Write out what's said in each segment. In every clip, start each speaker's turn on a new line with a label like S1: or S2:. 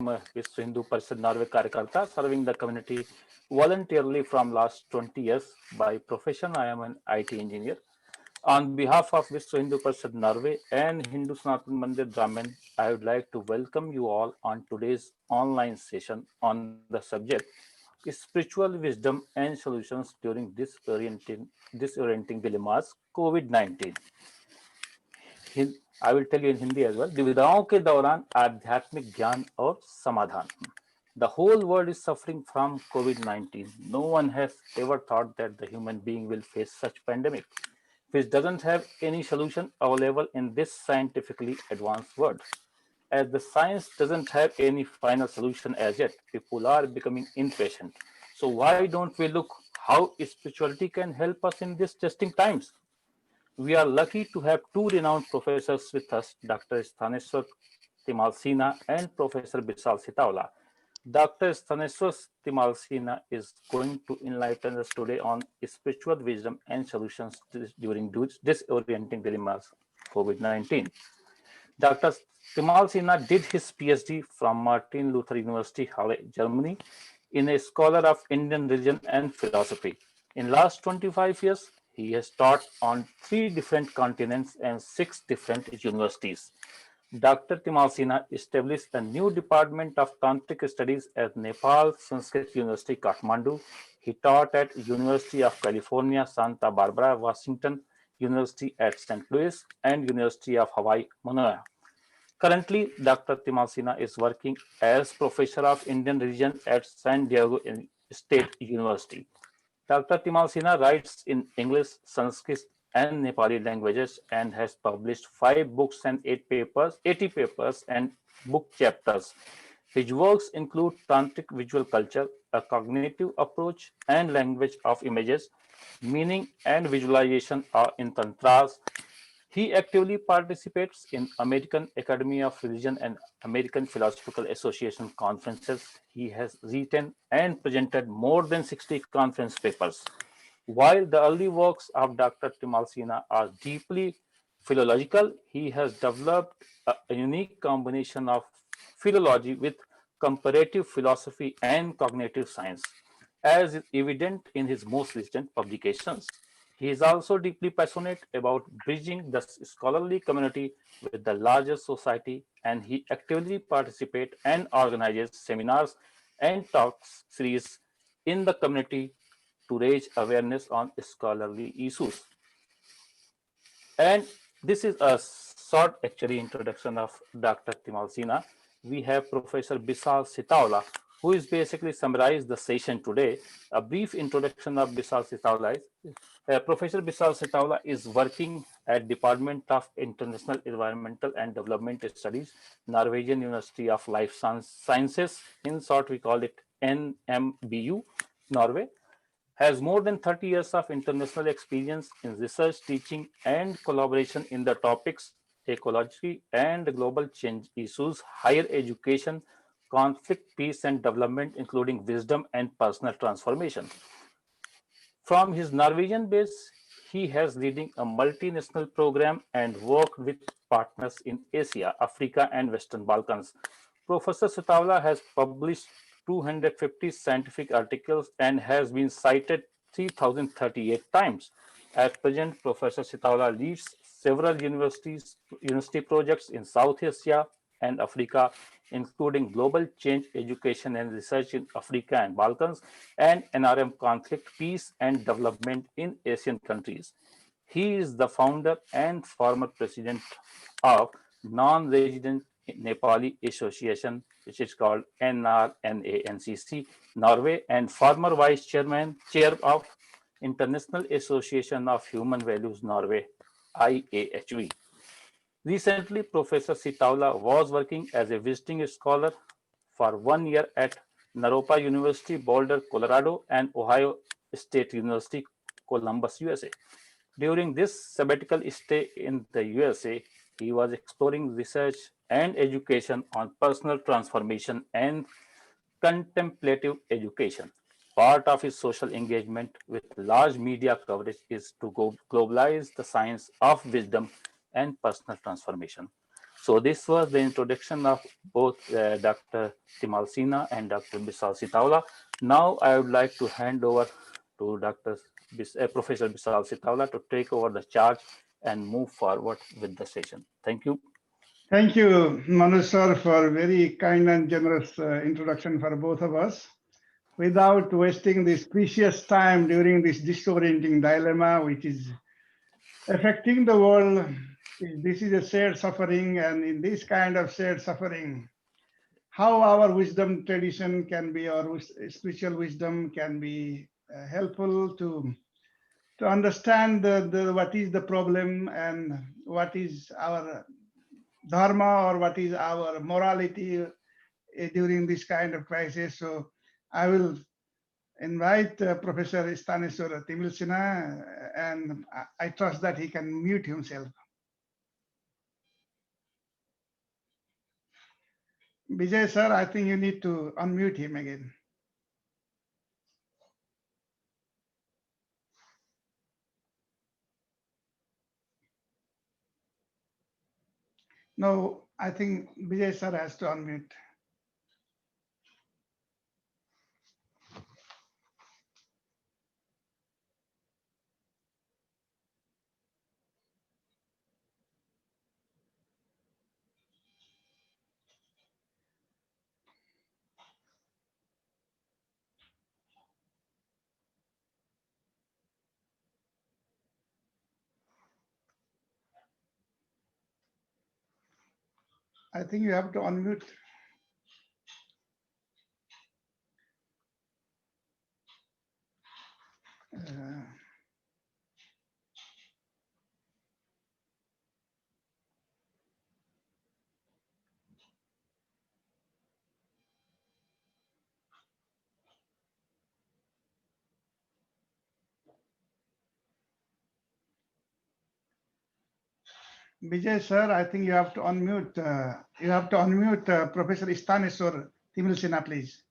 S1: a Vishwa Hindu Parishad Norway Karyakarta serving the community voluntarily from last 20 years. By profession, I am an IT engineer. On behalf of Vishwa Hindu Parishad Norway and Hindu Sanatan Mandir Brahmin, I would like to welcome you all on today's online session on the subject spiritual wisdom and solutions during disorienting dilemmas COVID-19. I will tell you in Hindi as well. दुविधाओं के दौरान आध्यात्मिक ज्ञान और समाधान. The whole world is suffering from COVID-19. No one has ever thought that the human being will face such pandemic, which doesn't have any solution available in this scientifically advanced world. As the science doesn't have any final solution as yet, people are becoming impatient. So why don't we look how spirituality can help us in these testing times? We are lucky to have two renowned professors with us, Dr. Sthaneshwar Timalsina and Professor Bishal Sitaula. Dr. Sthaneshwar Timalsina is going to enlighten us today on spiritual wisdom and solutions during disorienting dilemmas COVID-19. Dr. Timalsina did his PhD from Martin Luther University, Halle, Germany, in a scholar of Indian religion and philosophy. In last 25 years, he has taught on 3 different continents and 6 different universities. Dr. Timalsina established a new department of Tantric studies at Nepal Sanskrit University, Kathmandu. He taught at University of California, Santa Barbara, Washington, University at St. Louis, and University of Hawaii, Manoa. Currently, Dr. Timalsina is working as Professor of Indian Religion at San Diego State University. Dr. Timalsina writes in English, Sanskrit, and Nepali languages and has published 5 books and 80 papers and book chapters. His works include Tantric visual culture, a cognitive approach, and language of images, meaning and visualization are in tantras. He actively participates in American Academy of Religion and American Philosophical Association conferences. He has written and presented more than 60 conference papers. While the early works of Dr. Timalsina are deeply philological, he has developed a unique combination of philology with comparative philosophy and cognitive science, as is evident in his most recent publications. He is also deeply passionate about bridging the scholarly community with the larger society, and he actively participates and organizes seminars and talks series in the community to raise awareness on scholarly issues. And this is a short actually introduction of Dr. Timalsina. We have Professor Bishal Sitaula, who is basically summarized the session today. A brief introduction of Bishal Sitaula is Professor Bishal Sitaula is working at Department of International Environmental and Development Studies, Norwegian University of Life Sciences. In short, we call it NMBU, Norway. Has more than 30 years of international experience in research, teaching, and collaboration in the topics ecology and global change issues, higher education, conflict, peace, and development, including wisdom and personal transformation. From his Norwegian base, he has leading a multinational program and worked with partners in Asia, Africa, and Western Balkans. Professor Sitaula has published 250 scientific articles and has been cited 3,038 times. At present, Professor Sitaula leads several university projects in South Asia and Africa, including global change education and research in Africa and Balkans, and NRM conflict, peace, and development in Asian countries. He is the founder and former president of Non-Resident Nepali Association, which is called NRNANCC, Norway, and former chair of International Association of Human Values Norway, IAHV. Recently, Professor Sitaula was working as a visiting scholar for 1 year at Naropa University, Boulder, Colorado, and Ohio State University, Columbus, USA. During this sabbatical stay in the USA, he was exploring research and education on personal transformation and contemplative education. Part of his social engagement with large media coverage is to globalize the science of wisdom and personal transformation. So this was the introduction of both Dr. Timalsina and Dr. Bishal Sitaula. Now I would like to hand over to Professor Bishal Sitaula to take over the charge and move forward with the session. Thank you.
S2: Thank you, Manu sir, for a very kind and generous introduction for both of us. Without wasting this precious time during this disorienting dilemma, which is affecting the world, this is a shared suffering, and in this kind of shared suffering, how our wisdom tradition can be, or spiritual wisdom can be helpful to understand what is the problem and what is our dharma or what is our morality during this kind of crisis. So I will invite Professor Sthaneshwar Timalsina, and I trust that he can mute himself. Vijay sir, I think you need to unmute him again. No, I think Vijay sir has to unmute. I think you have to unmute. Vijay sir, I think you have to unmute. Professor Sthaneshwar Timalsina, please.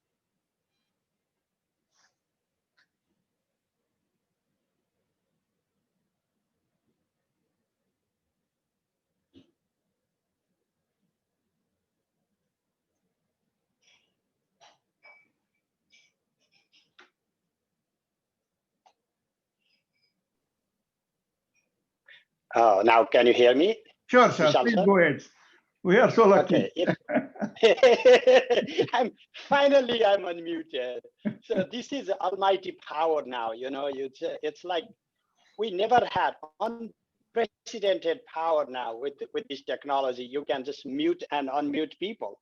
S3: Oh, now can you hear me?
S2: Sure, sir.
S3: Bishal,
S2: Please
S3: sir?
S2: go ahead. We are so lucky.
S3: Okay. I'm unmuted. So this is almighty power now. You know, it's like we never had unprecedented power now with this technology. You can just mute and unmute people.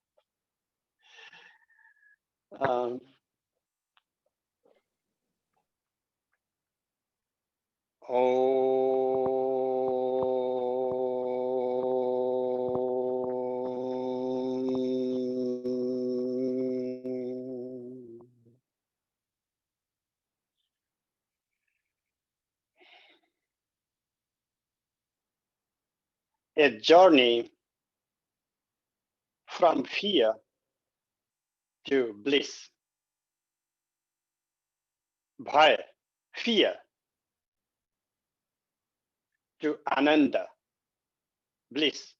S3: A journey from fear to bliss. Bhaya, fear, to ananda, bliss.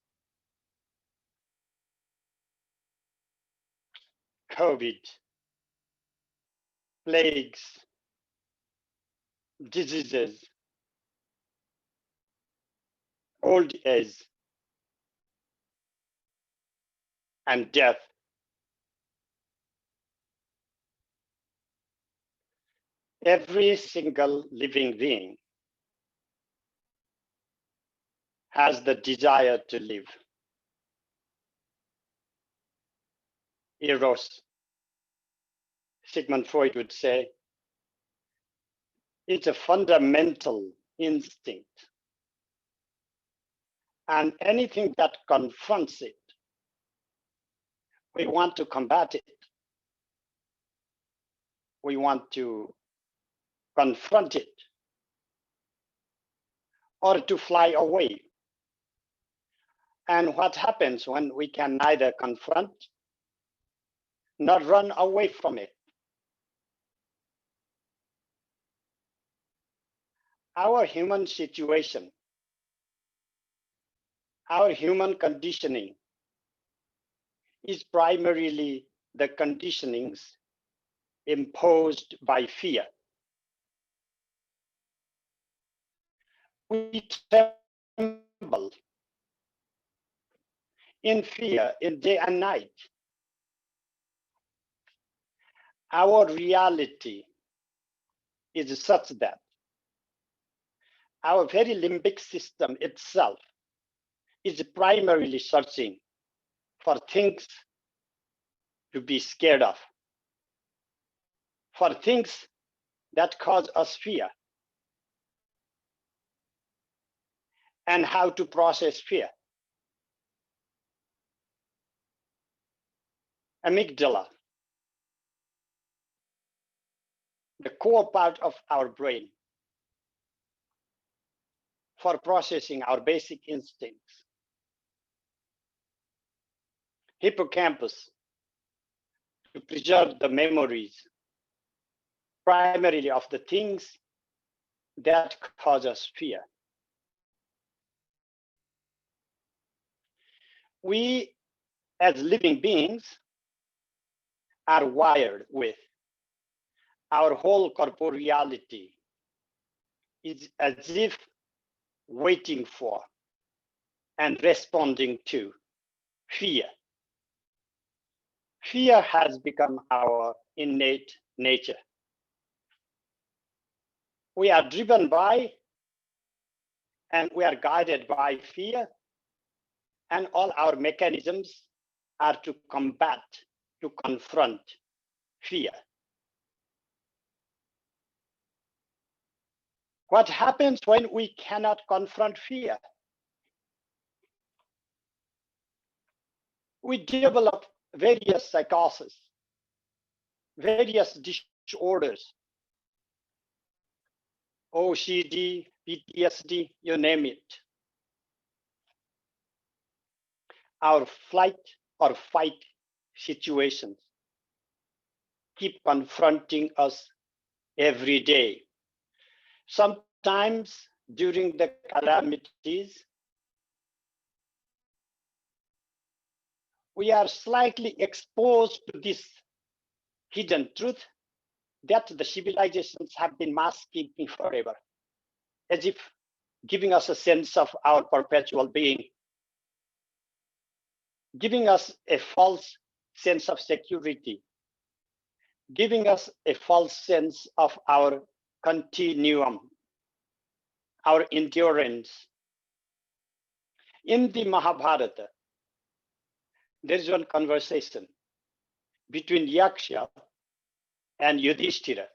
S3: COVID, plagues, diseases, old age, and death. Every single living being has the desire to live. Eros, Sigmund Freud would say, it's a fundamental instinct. And anything that confronts it, we want to combat it. We want to confront it or to fly away. And what happens when we can neither confront nor run away from it? Our human situation, our human conditioning is primarily the conditionings imposed by fear. We tremble in fear in day and night. Our reality is such that our very limbic system itself is primarily searching for things to be scared of, for things that cause us fear, and how to process fear. Amygdala, the core part of our brain for processing our basic instincts. Hippocampus, to preserve the memories, primarily of the things that cause us fear. We, as living beings, are wired with our whole corporeality is as if waiting for and responding to fear. Fear has become our innate nature. We are driven by and we are guided by fear, and all our mechanisms are to combat, to confront fear. What happens when we cannot confront fear? We develop various psychoses, various disorders, OCD, PTSD, you name it. Our flight or fight situations keep confronting us every day. Sometimes during the calamities, we are slightly exposed to this hidden truth that the civilizations have been masking forever, as if giving us a sense of our perpetual being, giving us a false sense of security, giving us a false sense of our continuum, our endurance. In the Mahabharata, there is one conversation between Yaksha and Yudhishthira.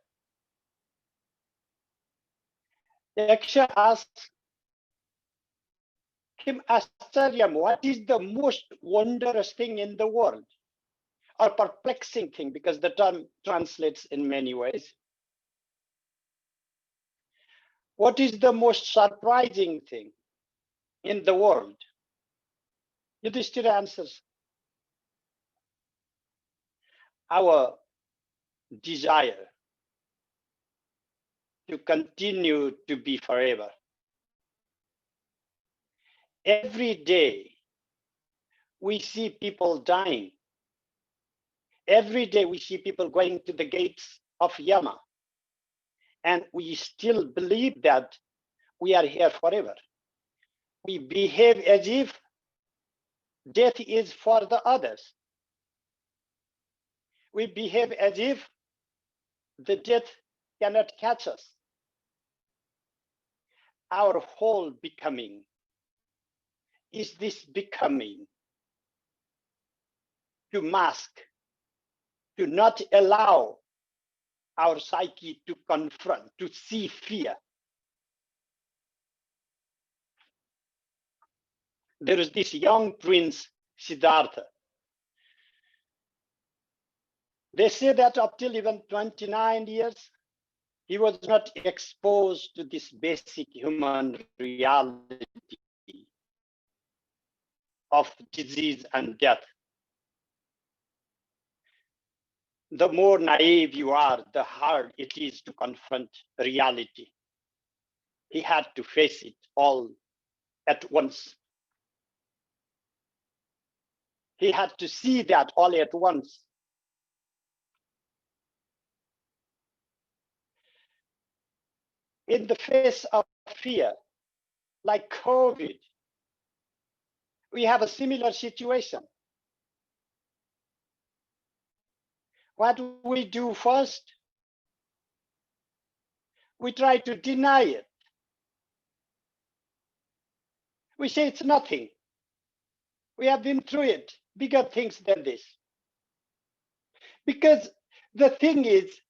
S3: Yaksha asks him, Acharyam, what is the most wondrous thing in the world? Or perplexing thing, because the term translates in many ways. What is the most surprising thing in the world? Yudhishthira answers, our desire to continue to be forever. Every day, we see people dying. Every day, we see people going to the gates of Yama. And we still believe that we are here forever. We behave as if death is for the others. We behave as if the death cannot catch us. Our whole becoming is this becoming to mask, to not allow our psyche to confront, to see fear. There is this young prince, Siddhartha. They say that up till even 29 years, he was not exposed to this basic human reality of disease and death. The more naive you are, the harder it is to confront reality. He had to face it all at once. He had to see that all at once. In the face of fear, like COVID, we have a similar situation. What do we do first? We try to deny it. We say it's nothing. We have been through it, bigger things than this. Because the thing is,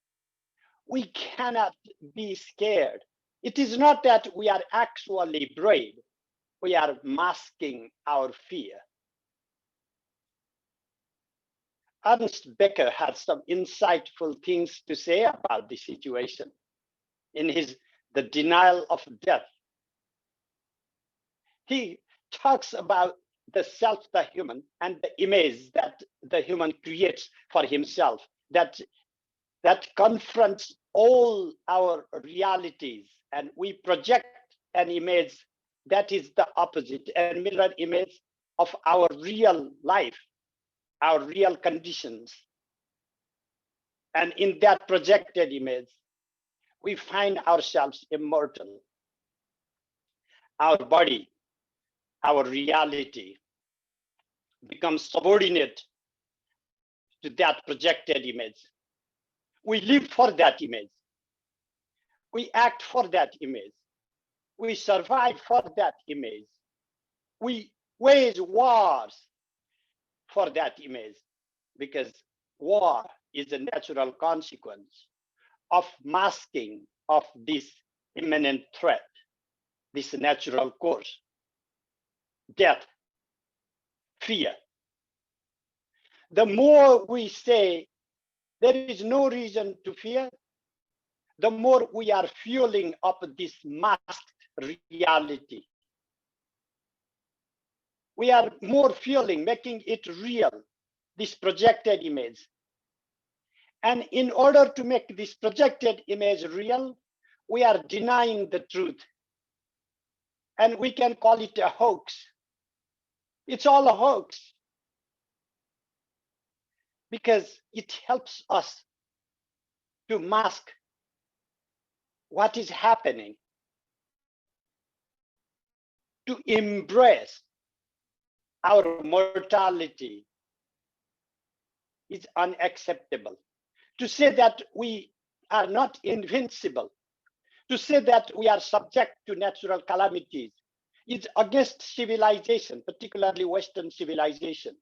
S3: we cannot be scared. It is not that we are actually brave. We are masking our fear. Ernst Becker had some insightful things to say about the situation in his The Denial of Death. He talks about the self, the human, and the image that the human creates for himself, that confronts all our realities, and we project an image that is the opposite, a mirror image of our real life, our real conditions. And in that projected image, we find ourselves immortal. Our body, our reality becomes subordinate to that projected image. We live for that image. We act for that image. We survive for that image. We wage wars for that image, because war is a natural consequence of masking of this imminent threat, this natural course, death, fear. The more we say there is no reason to fear, the more we are fueling up this masked reality. We are more fueling, making it real, this projected image. And in order to make this projected image real, we are denying the truth. And we can call it a hoax. It's all a hoax, because it helps us to mask what is happening, to embrace our mortality is unacceptable. To say that we are not invincible, to say that we are subject to natural calamities is against civilization, particularly Western civilization.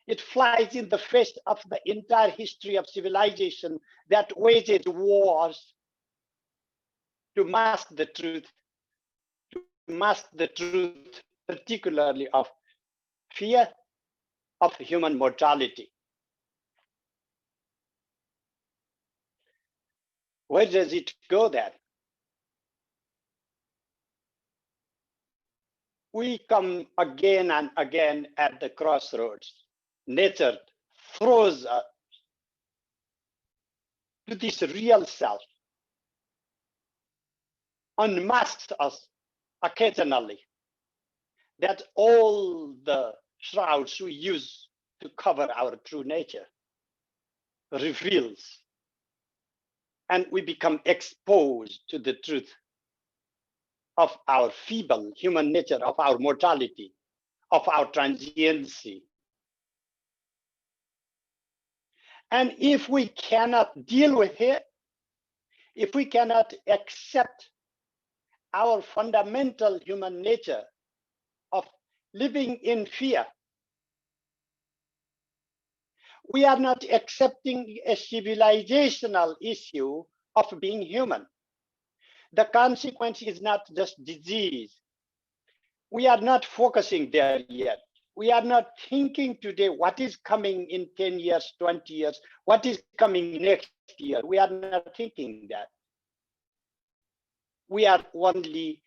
S3: It flies in the face of the entire history of civilization that wages wars to mask the truth, particularly of fear of human mortality. Where does it go then? We come again and again at the crossroads. Nature throws us to this real self, unmasks us occasionally, that all the shrouds we use to cover our true nature reveals, and we become exposed to the truth of our feeble human nature, of our mortality, of our transiency. And if we cannot deal with it, if we cannot accept our fundamental human nature of living in fear, we are not accepting a civilizational issue of being human. The consequence is not just disease. We are not focusing there yet. We are not thinking today what is coming in 10 years, 20 years, what is coming next year. We are not thinking that. We are only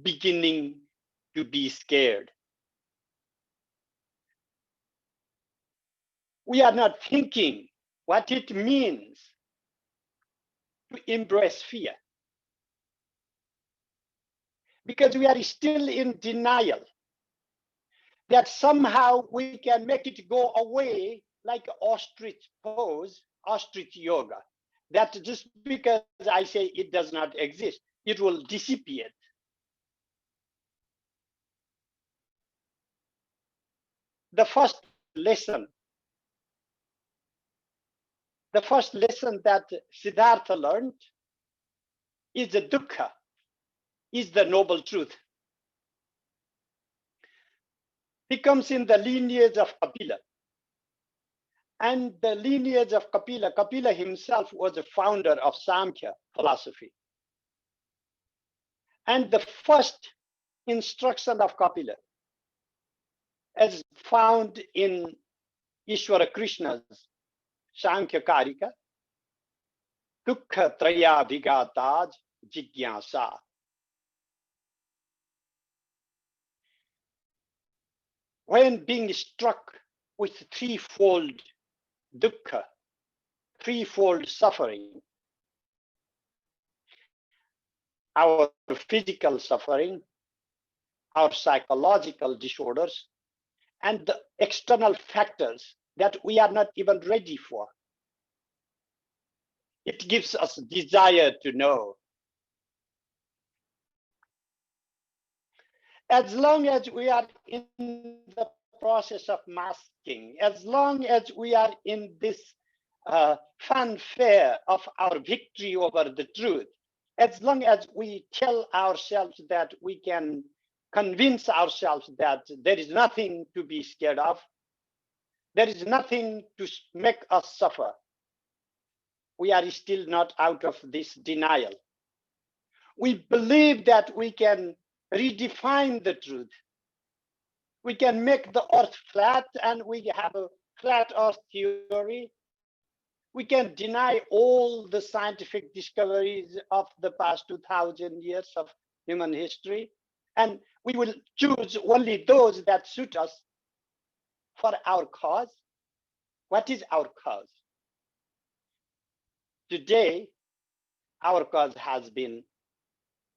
S3: beginning to be scared. We are not thinking what it means to embrace fear, because we are still in denial. that somehow we can make it go away like ostrich pose, ostrich yoga. That just because I say it does not exist, it will dissipate. The first lesson that Siddhartha learned is the dukkha, is the noble truth. He comes in the lineage of Kapila. And the lineage of Kapila himself was the founder of Samkhya philosophy. And the first instruction of Kapila, as found in Ishwara Krishna's Sankhya Karika, Dukkha Traya Vigataj Jigyasa. When being struck with threefold dukkha, threefold suffering, our physical suffering, our psychological disorders, and the external factors that we are not even ready for. It gives us desire to know. As long as we are in the process of masking, as long as we are in this fanfare of our victory over the truth, as long as we tell ourselves that we can convince ourselves that there is nothing to be scared of, there is nothing to make us suffer, we are still not out of this denial. We believe that we can redefine the truth. We can make the earth flat, and we have a flat earth theory. We can deny all the scientific discoveries of the past 2000 years of human history, and we will choose only those that suit us for our cause. What is our cause? Today, our cause has been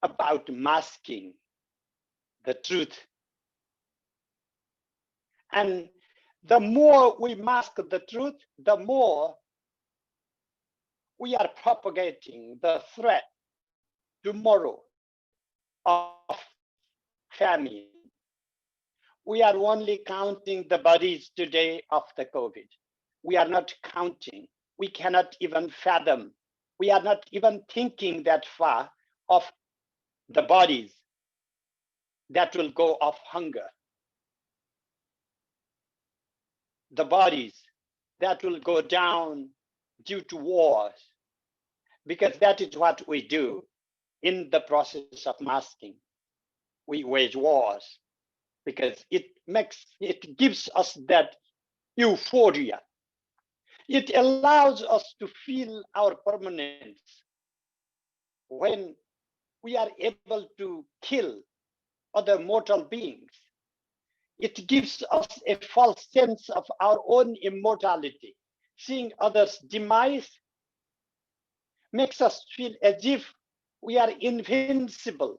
S3: about masking the truth. And the more we mask the truth, the more we are propagating the threat tomorrow of famine. We are only counting the bodies today of the COVID. We are not counting. We cannot even fathom. We are not even thinking that far of the bodies that will go of hunger. The bodies that will go down due to wars, because that is what we do in the process of masking. We wage wars because it gives us that euphoria. It allows us to feel our permanence when we are able to kill other mortal beings. It gives us a false sense of our own immortality. Seeing others' demise makes us feel as if we are invincible.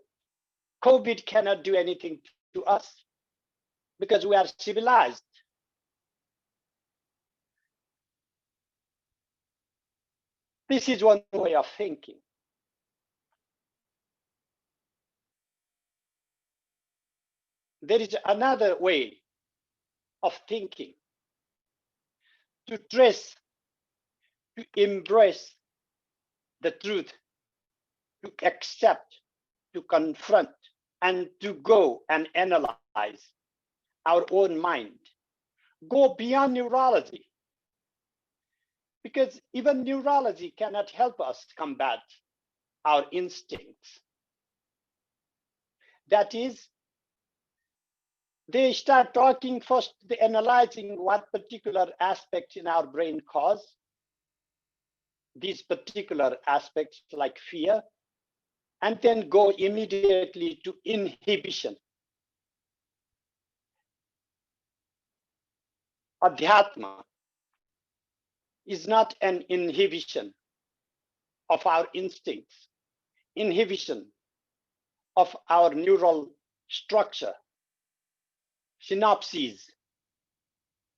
S3: COVID cannot do anything to us because we are civilized. This is one way of thinking. There is another way of thinking: to trace, to embrace the truth, to accept, to confront, and to go and analyze our own mind. Go beyond neurology, because even neurology cannot help us combat our instincts. That is, they start talking first, they analyzing what particular aspects in our brain cause these particular aspects like fear, and then go immediately to inhibition. Adhyatma is not an inhibition of our instincts, inhibition of our neural structure. synopses,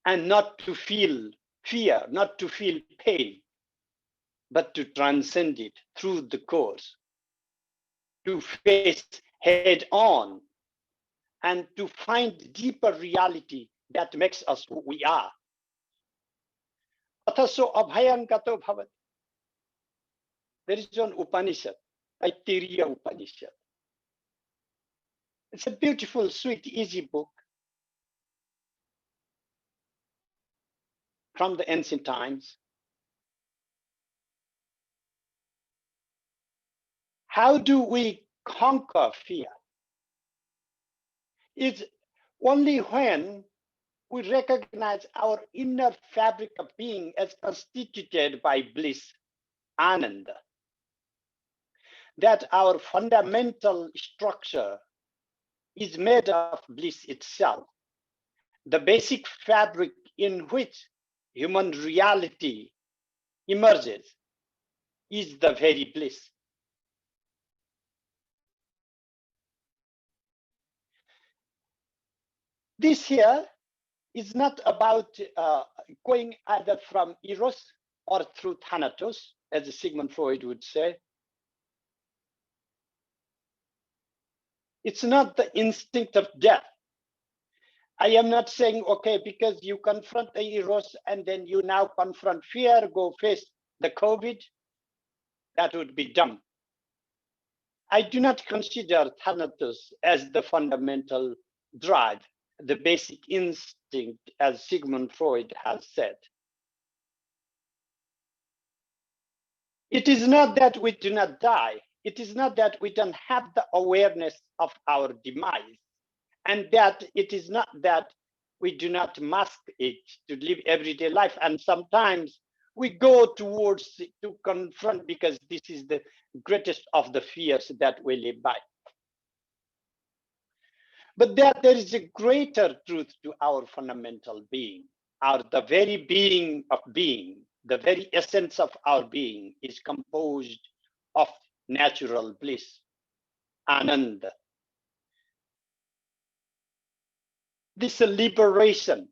S3: and not to feel fear, not to feel pain, but to transcend it through the course, to face head on, and to find deeper reality that makes us who we are. Athaso abhayankato bhavat. There is one Upanishad, Taittiriya Upanishad. It's a beautiful, sweet, easy book from the ancient times. How do we conquer fear? It's only when we recognize our inner fabric of being as constituted by bliss, ananda, that our fundamental structure is made of bliss itself, the basic fabric in which human reality emerges is the very bliss. This here is not about going either from eros or through thanatos, as Sigmund Freud would say. It's not the instinct of death. I am not saying, okay, because you confront the eros and then you now confront fear, go face the COVID. That would be dumb. I do not consider thanatos as the fundamental drive, the basic instinct, as Sigmund Freud has said. It is not that we do not die. It is not that we don't have the awareness of our demise, and that it is not that we do not mask it to live everyday life. And sometimes we go towards it to confront because this is the greatest of the fears that we live by. But that there is a greater truth to our fundamental being, the very being of being, the very essence of our being is composed of natural bliss, ananda. This liberation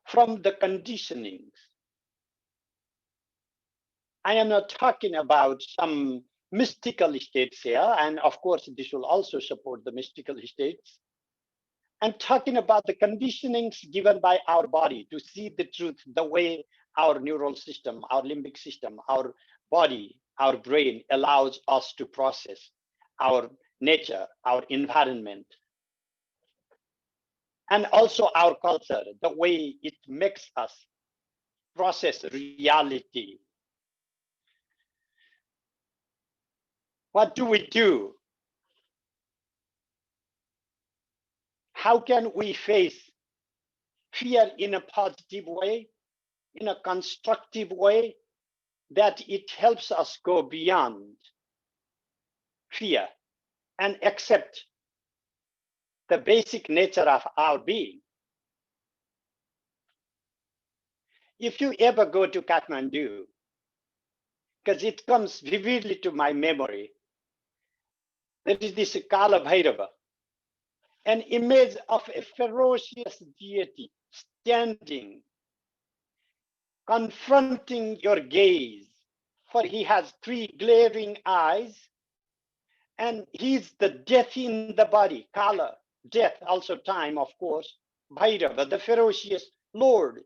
S3: from the conditionings. I am not talking about some mystical states here, and of course this will also support the mystical states. I'm talking about the conditionings given by our body to see the truth the way our neural system, our limbic system, our body, our brain allows us to process our nature, our environment, and also our culture, the way it makes us process reality. What do we do? How can we face fear in a positive way, in a constructive way, that it helps us go beyond fear and accept the basic nature of our being? If you ever go to Kathmandu, because it comes vividly to my memory, there is this Kala Bhairava, an image of a ferocious deity standing, confronting your gaze, for he has three glaring eyes, and he's the death in the body, Kala, death, also time, of course, Bhairava, the ferocious Lord,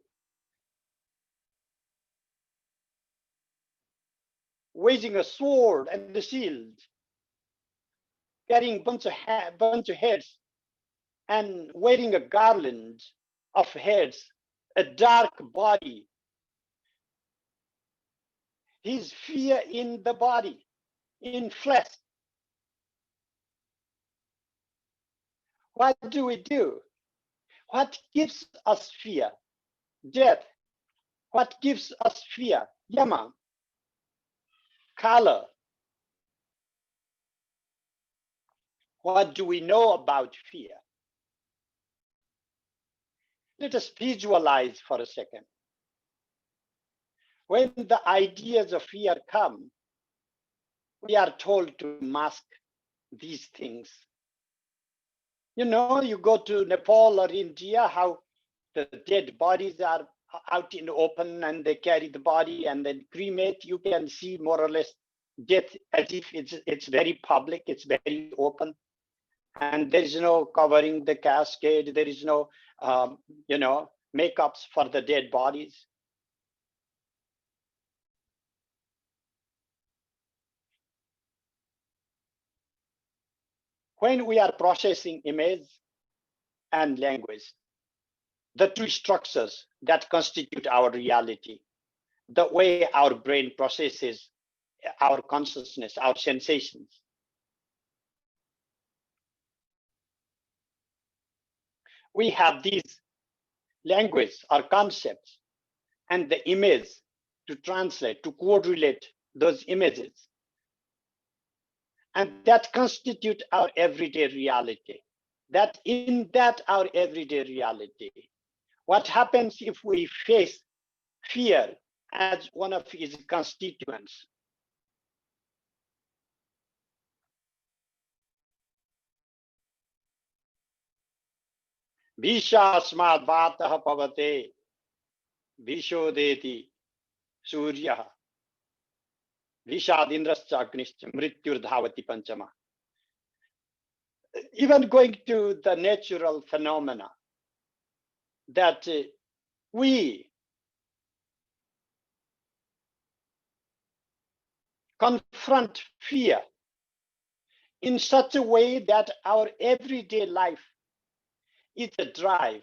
S3: waging a sword and the shield, carrying bunch of heads, and wearing a garland of heads, a dark body. His fear in the body, in flesh. What do we do? What gives us fear? Death. What gives us fear? Yama. Kala. What do we know about fear? Let us visualize for a second. When the ideas of fear come, we are told to mask these things. You go to Nepal or India, how the dead bodies are out in the open and they carry the body and then cremate. You can see more or less death as if it's very public, it's very open, and there is no covering the cascade. There is no makeups for the dead bodies. When we are processing image and language, the two structures that constitute our reality, the way our brain processes our consciousness, our sensations. We have these language or concepts and the image to translate, to correlate those images. And that constitute our everyday reality. That in that our everyday reality, what happens if we face fear as one of its constituents? Bishasmad vatah pavate vishodeti surya vishadindrascha agnischa mrityurdhavati panchama. Even going to the natural phenomena, that we confront fear in such a way that our everyday life is a drive,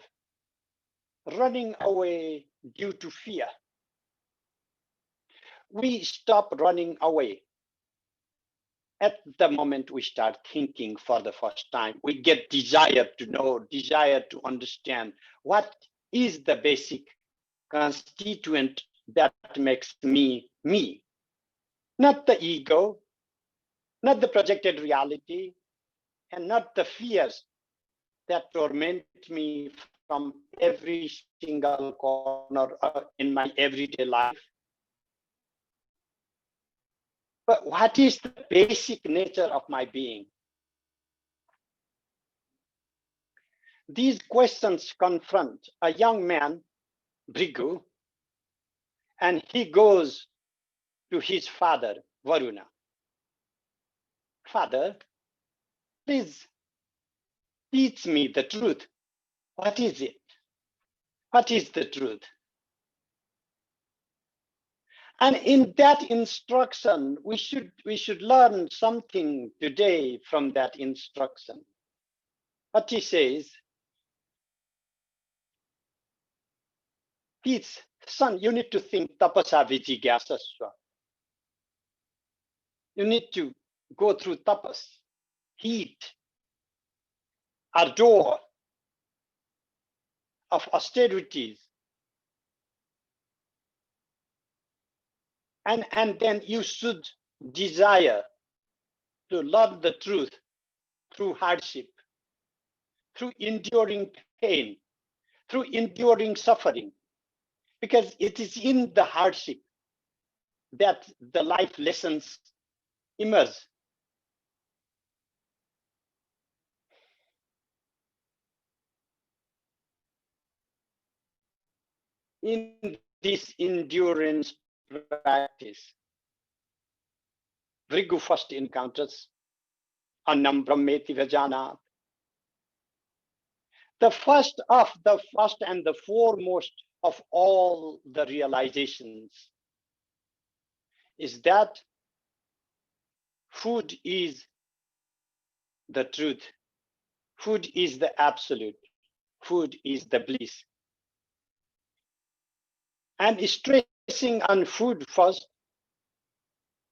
S3: running away due to fear. We stop running away at the moment we start thinking for the first time. We get desire to know, desire to understand what is the basic constituent that makes me me. Not the ego, not the projected reality, and not the fears that torment me from every single corner in my everyday life. But what is the basic nature of my being? These questions confront a young man, Bhrigu, and he goes to his father, Varuna. Father, please teach me the truth. What is it? What is the truth? And in that instruction, we should learn something today from that instruction. What he says, teach, son, you need to think tapasa vijigyasasva. You need to go through tapas, heat, ardor of austerities. And then you should desire to learn the truth through hardship, through enduring pain, through enduring suffering, because it is in the hardship that the life lessons emerge. In this endurance practice, Vrigu first encounters Annam Brahmeti Vajana. The first and the foremost of all the realizations is that food is the truth. Food is the absolute. Food is the bliss. And stressing on food first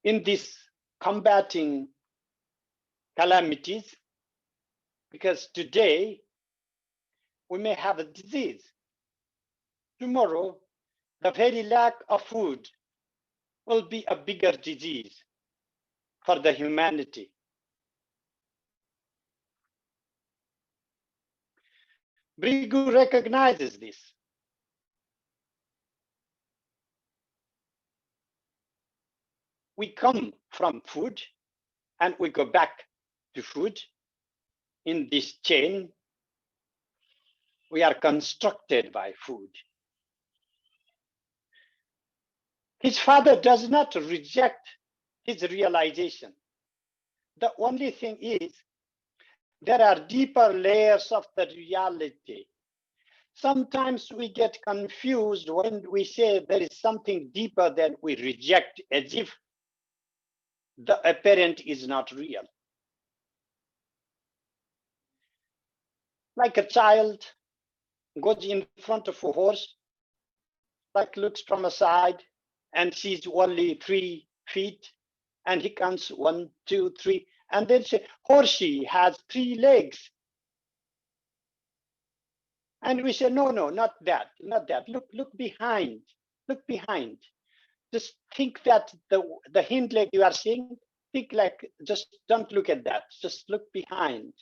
S3: in this combating calamities, because today we may have a disease. Tomorrow, the very lack of food will be a bigger disease for the humanity. Bhrigu recognizes this. We come from food and we go back to food. in this chain, we are constructed by food. His father does not reject his realization. The only thing is, there are deeper layers of the reality. Sometimes we get confused when we say there is something deeper that we reject, as if the apparent is not real. Like a child goes in front of a horse, like looks from a side and sees only 3 feet, and he counts 1, 2, 3, and then say, horsey has 3 legs. And we say, no, not that, not that. Look behind, look behind. Just think that the hind leg you are seeing, think like, just don't look at that, just look behind.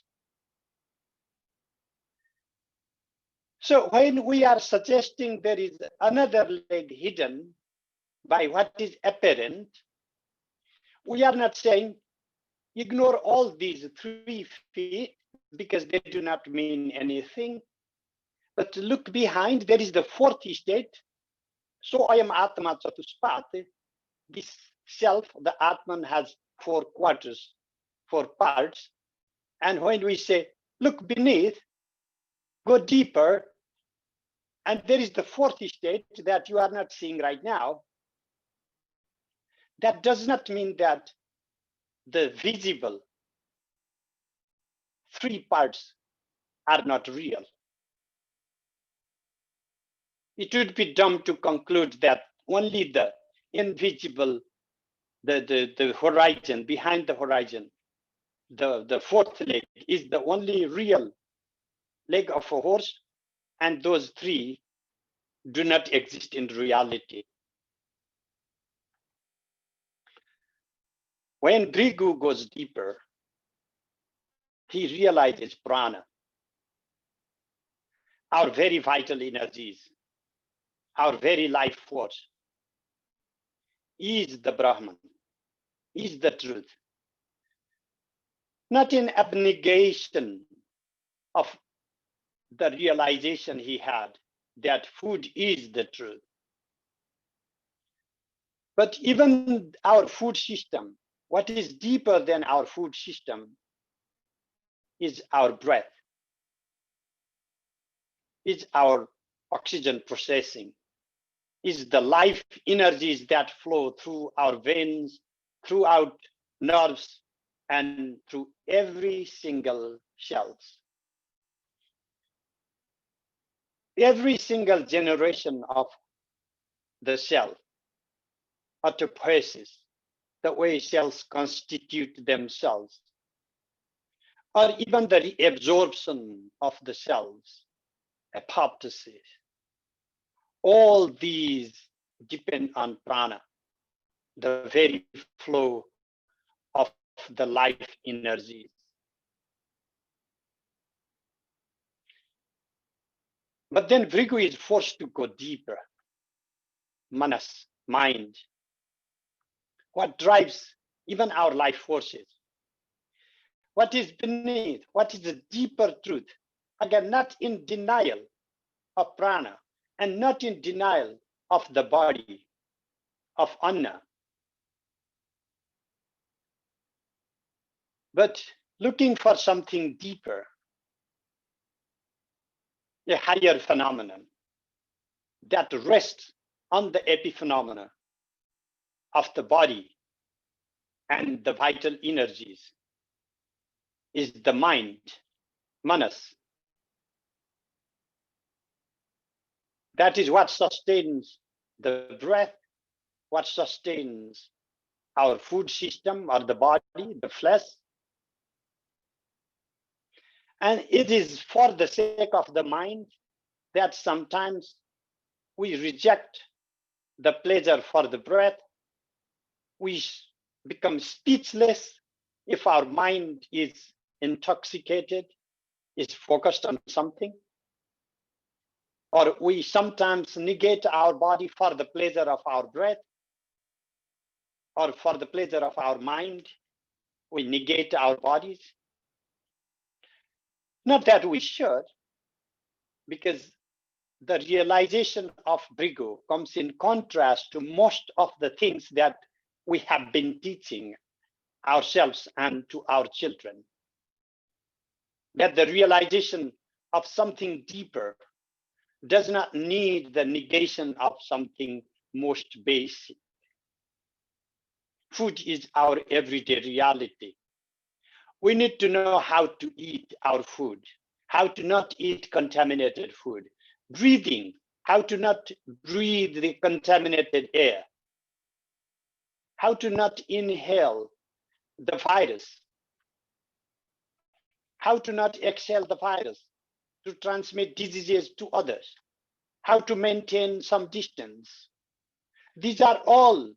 S3: So when we are suggesting there is another leg hidden by what is apparent, we are not saying ignore all these 3 feet because they do not mean anything. But look behind, there is the 4th state. So I am Atma Chatuspat. This self, the Atman, has 4 quarters, 4 parts. And when we say, look beneath, go deeper, and there is the 4th state that you are not seeing right now, that does not mean that the visible 3 parts are not real. It would be dumb to conclude that only the invisible, the horizon, behind the horizon, the 4th leg is the only real leg of a horse, and those 3 do not exist in reality. When Brigu goes deeper, he realizes prana, our very vital energies, our very life force, is the Brahman, is the truth. Not in abnegation of the realization he had that food is the truth, but even our food system, what is deeper than our food system is our breath, is our oxygen processing, is the life energies that flow through our veins, throughout nerves, and through every single cells. Every single generation of the cell autopoiesis, the way cells constitute themselves, or even the reabsorption of the cells, apoptosis. All these depend on prana, the very flow of the life energies. But then Vrigu is forced to go deeper. Manas, mind. What drives even our life forces? What is beneath? What is the deeper truth? Again, not in denial of prana and not in denial of the body, of anna, but looking for something deeper, a higher phenomenon that rests on the epiphenomena of the body and the vital energies is the mind, manas. That is what sustains the breath, what sustains our food system or the body, the flesh. And it is for the sake of the mind that sometimes we reject the pleasure for the breath. We become speechless if our mind is intoxicated, is focused on something. Or we sometimes negate our body for the pleasure of our breath, or for the pleasure of our mind. We negate our bodies. Not that we should, because the realization of Brigu comes in contrast to most of the things that we have been teaching ourselves and to our children. That the realization of something deeper does not need the negation of something most basic. Food is our everyday reality. We need to know how to eat our food, how to not eat contaminated food, breathing, how to not breathe the contaminated air, how to not inhale the virus, how to not exhale the virus to transmit diseases to others, how to maintain some distance. These are all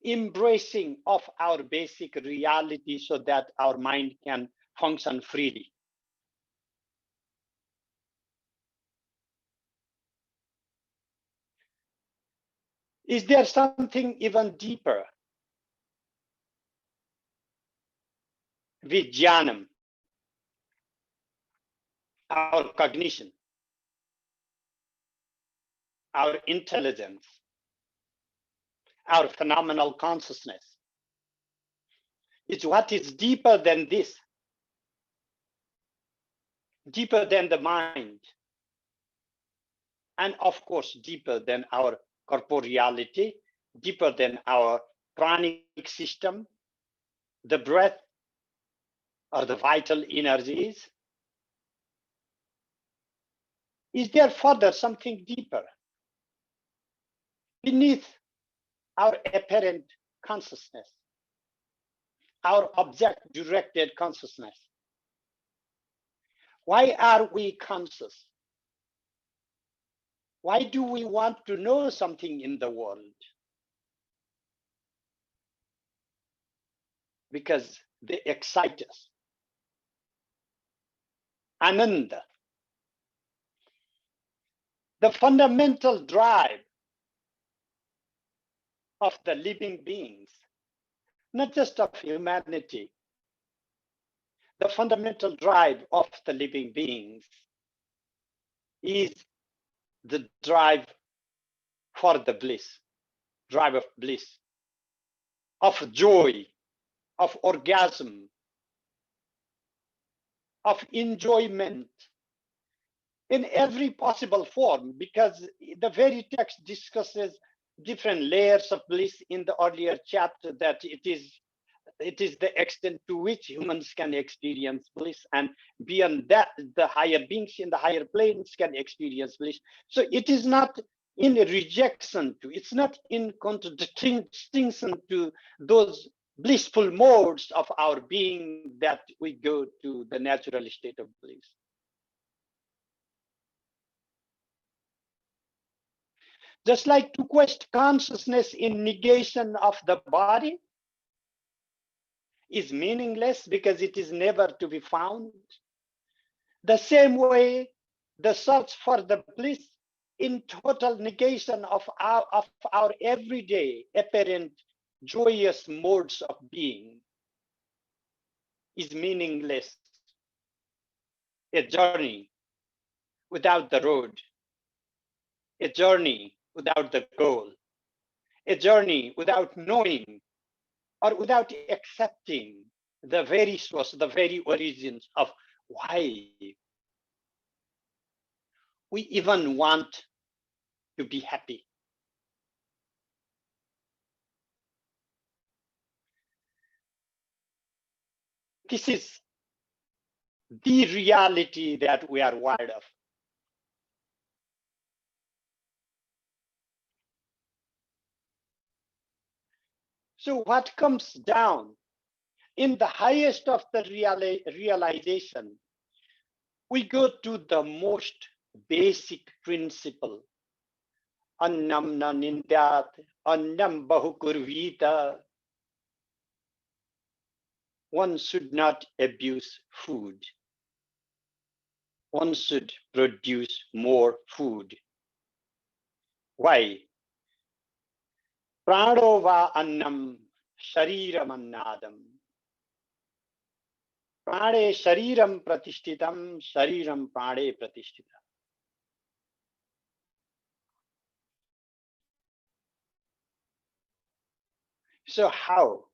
S3: embracing of our basic reality so that our mind can function freely. Is there something even deeper? Vijnanam, our cognition, our intelligence, our phenomenal consciousness. It's what is deeper than this, deeper than the mind, and of course, deeper than our corporeality, deeper than our pranic system, the breath, or the vital energies. Is there further something deeper beneath our apparent consciousness, our object-directed consciousness? Why are we conscious? Why do we want to know something in the world? Because they excite us. Ananda, the fundamental drive of the living beings, not just of humanity, the fundamental drive of the living beings is the drive for the bliss, drive of bliss, of joy, of orgasm, of enjoyment in every possible form, because the very text discusses different layers of bliss in the earlier chapter, that it is the extent to which humans can experience bliss, and beyond that, the higher beings in the higher planes can experience bliss. So it is not in rejection to, it's not in contradistinction to those blissful modes of our being that we go to the natural state of bliss. Just like to quest consciousness in negation of the body is meaningless because it is never to be found. The same way, the search for the bliss in total negation of our everyday apparent joyous modes of being is meaningless. A journey without the road, a journey without the goal, a journey without knowing or without accepting the very source, the very origins of why we even want to be happy. This is the reality that we are wired of. So what comes down in the highest of the realization, we go to the most basic principle. Annam na nindyat, annam bahukurvita. One should not abuse food. One should produce more food. Why? Prano va annam shariram annadam. Prane shariram pratishtitam, shariram prane pratishtitam. So how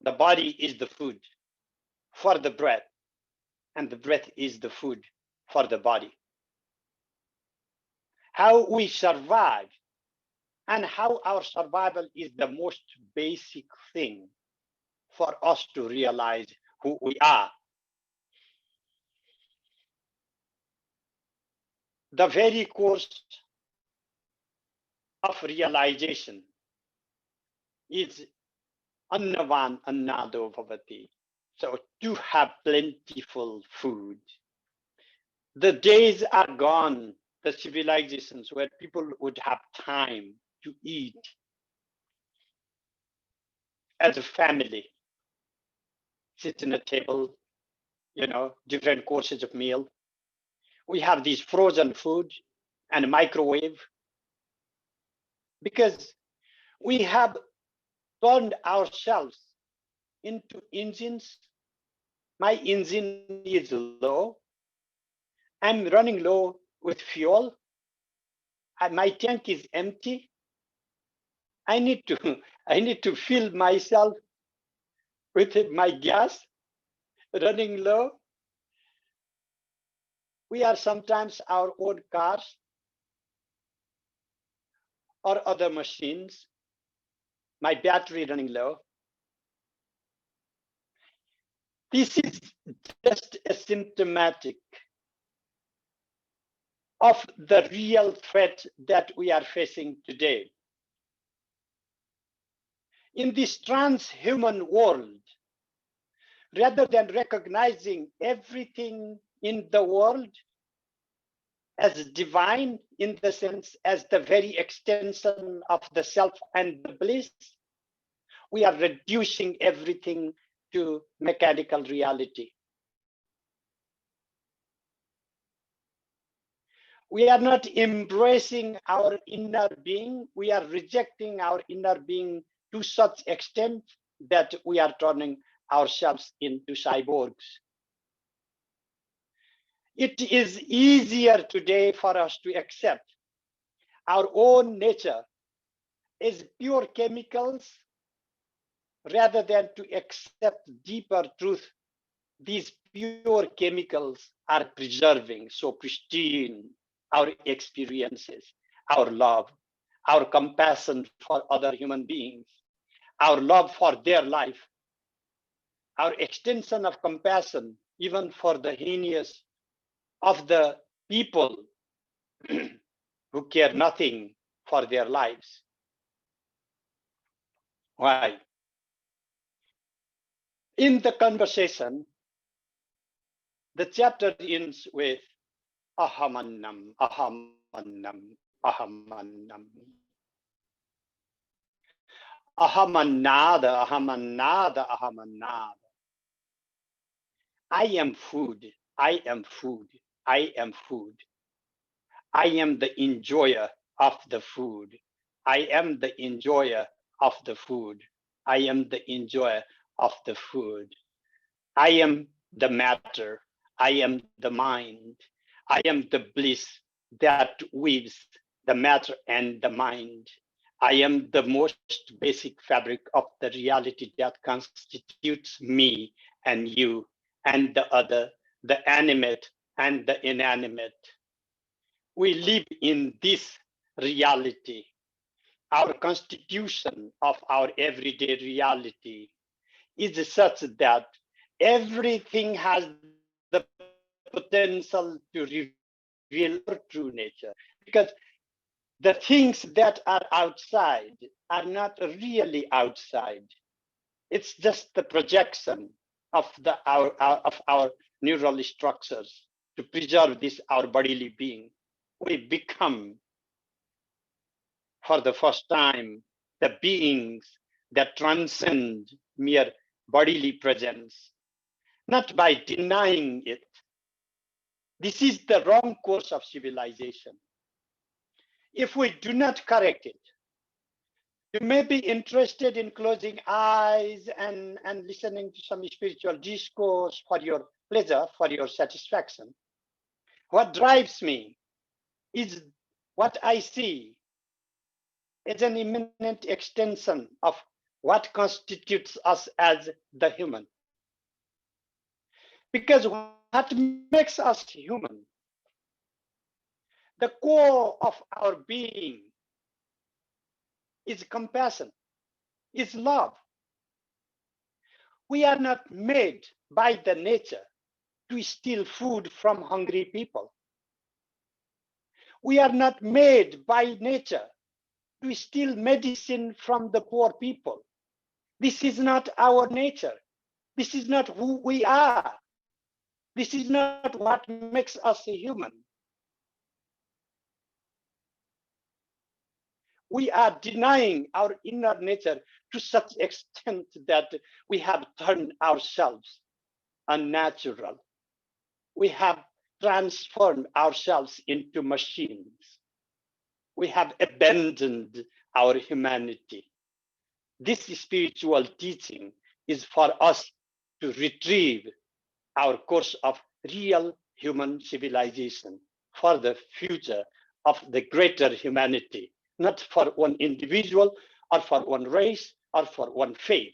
S3: the body is the food for the breath, and the breath is the food for the body. How we survive, and how our survival is the most basic thing for us to realize who we are. The very course of realization is annavan annado bhavati. So to have plentiful food. The days are gone, the civilizations where people would have time to eat as a family, sit in a table, different courses of meal. We have these frozen food and microwave because we have turned ourselves into engines. My engine is low. I'm running low with fuel. My tank is empty. I need to I need to fill myself with my gas running low. We are sometimes our own cars or other machines. My battery running low. This is just a symptomatic of the real threat that we are facing today. In this transhuman world, rather than recognizing everything in the world as divine, in the sense as the very extension of the self and the bliss, we are reducing everything to mechanical reality. We are not embracing our inner being. We are rejecting our inner being to such extent that we are turning ourselves into cyborgs. It is easier today for us to accept our own nature as pure chemicals rather than to accept deeper truth. These pure chemicals are preserving so pristine our experiences, our love, our compassion for other human beings, our love for their life, our extension of compassion even for the heinous of the people who care nothing for their lives. Why? In the conversation, the chapter ends with ahamannam, ahamannam, ahamannam. Ahamannada, ahamannada, ahamannada. I am food, I am food, I am food. I am the enjoyer of the food. I am the enjoyer of the food. I am the enjoyer of the food. I am the matter. I am the mind. I am the bliss that weaves the matter and the mind. I am the most basic fabric of the reality that constitutes me and you and the other, the animate and the inanimate. We live in this reality. Our constitution of our everyday reality is such that everything has the potential to reveal our true nature. Because the things that are outside are not really outside. It's just the projection of our neural structures to preserve this our bodily being. We become, for the first time, the beings that transcend mere bodily presence, not by denying it. This is the wrong course of civilization. If we do not correct it, You may be interested in closing eyes and listening to some spiritual discourse for your pleasure, for your satisfaction. What drives me is what I see as an imminent extension of what constitutes us as the human. Because what makes us human, the core of our being, is compassion, is love. We are not made by the nature to steal food from hungry people. We are not made by nature to steal medicine from the poor people. This is not our nature. This is not who we are. This is not what makes us a human. We are denying our inner nature to such extent that we have turned ourselves unnatural. We have transformed ourselves into machines. We have abandoned our humanity. This spiritual teaching is for us to retrieve our course of real human civilization for the future of the greater humanity, not for one individual or for one race or for one faith,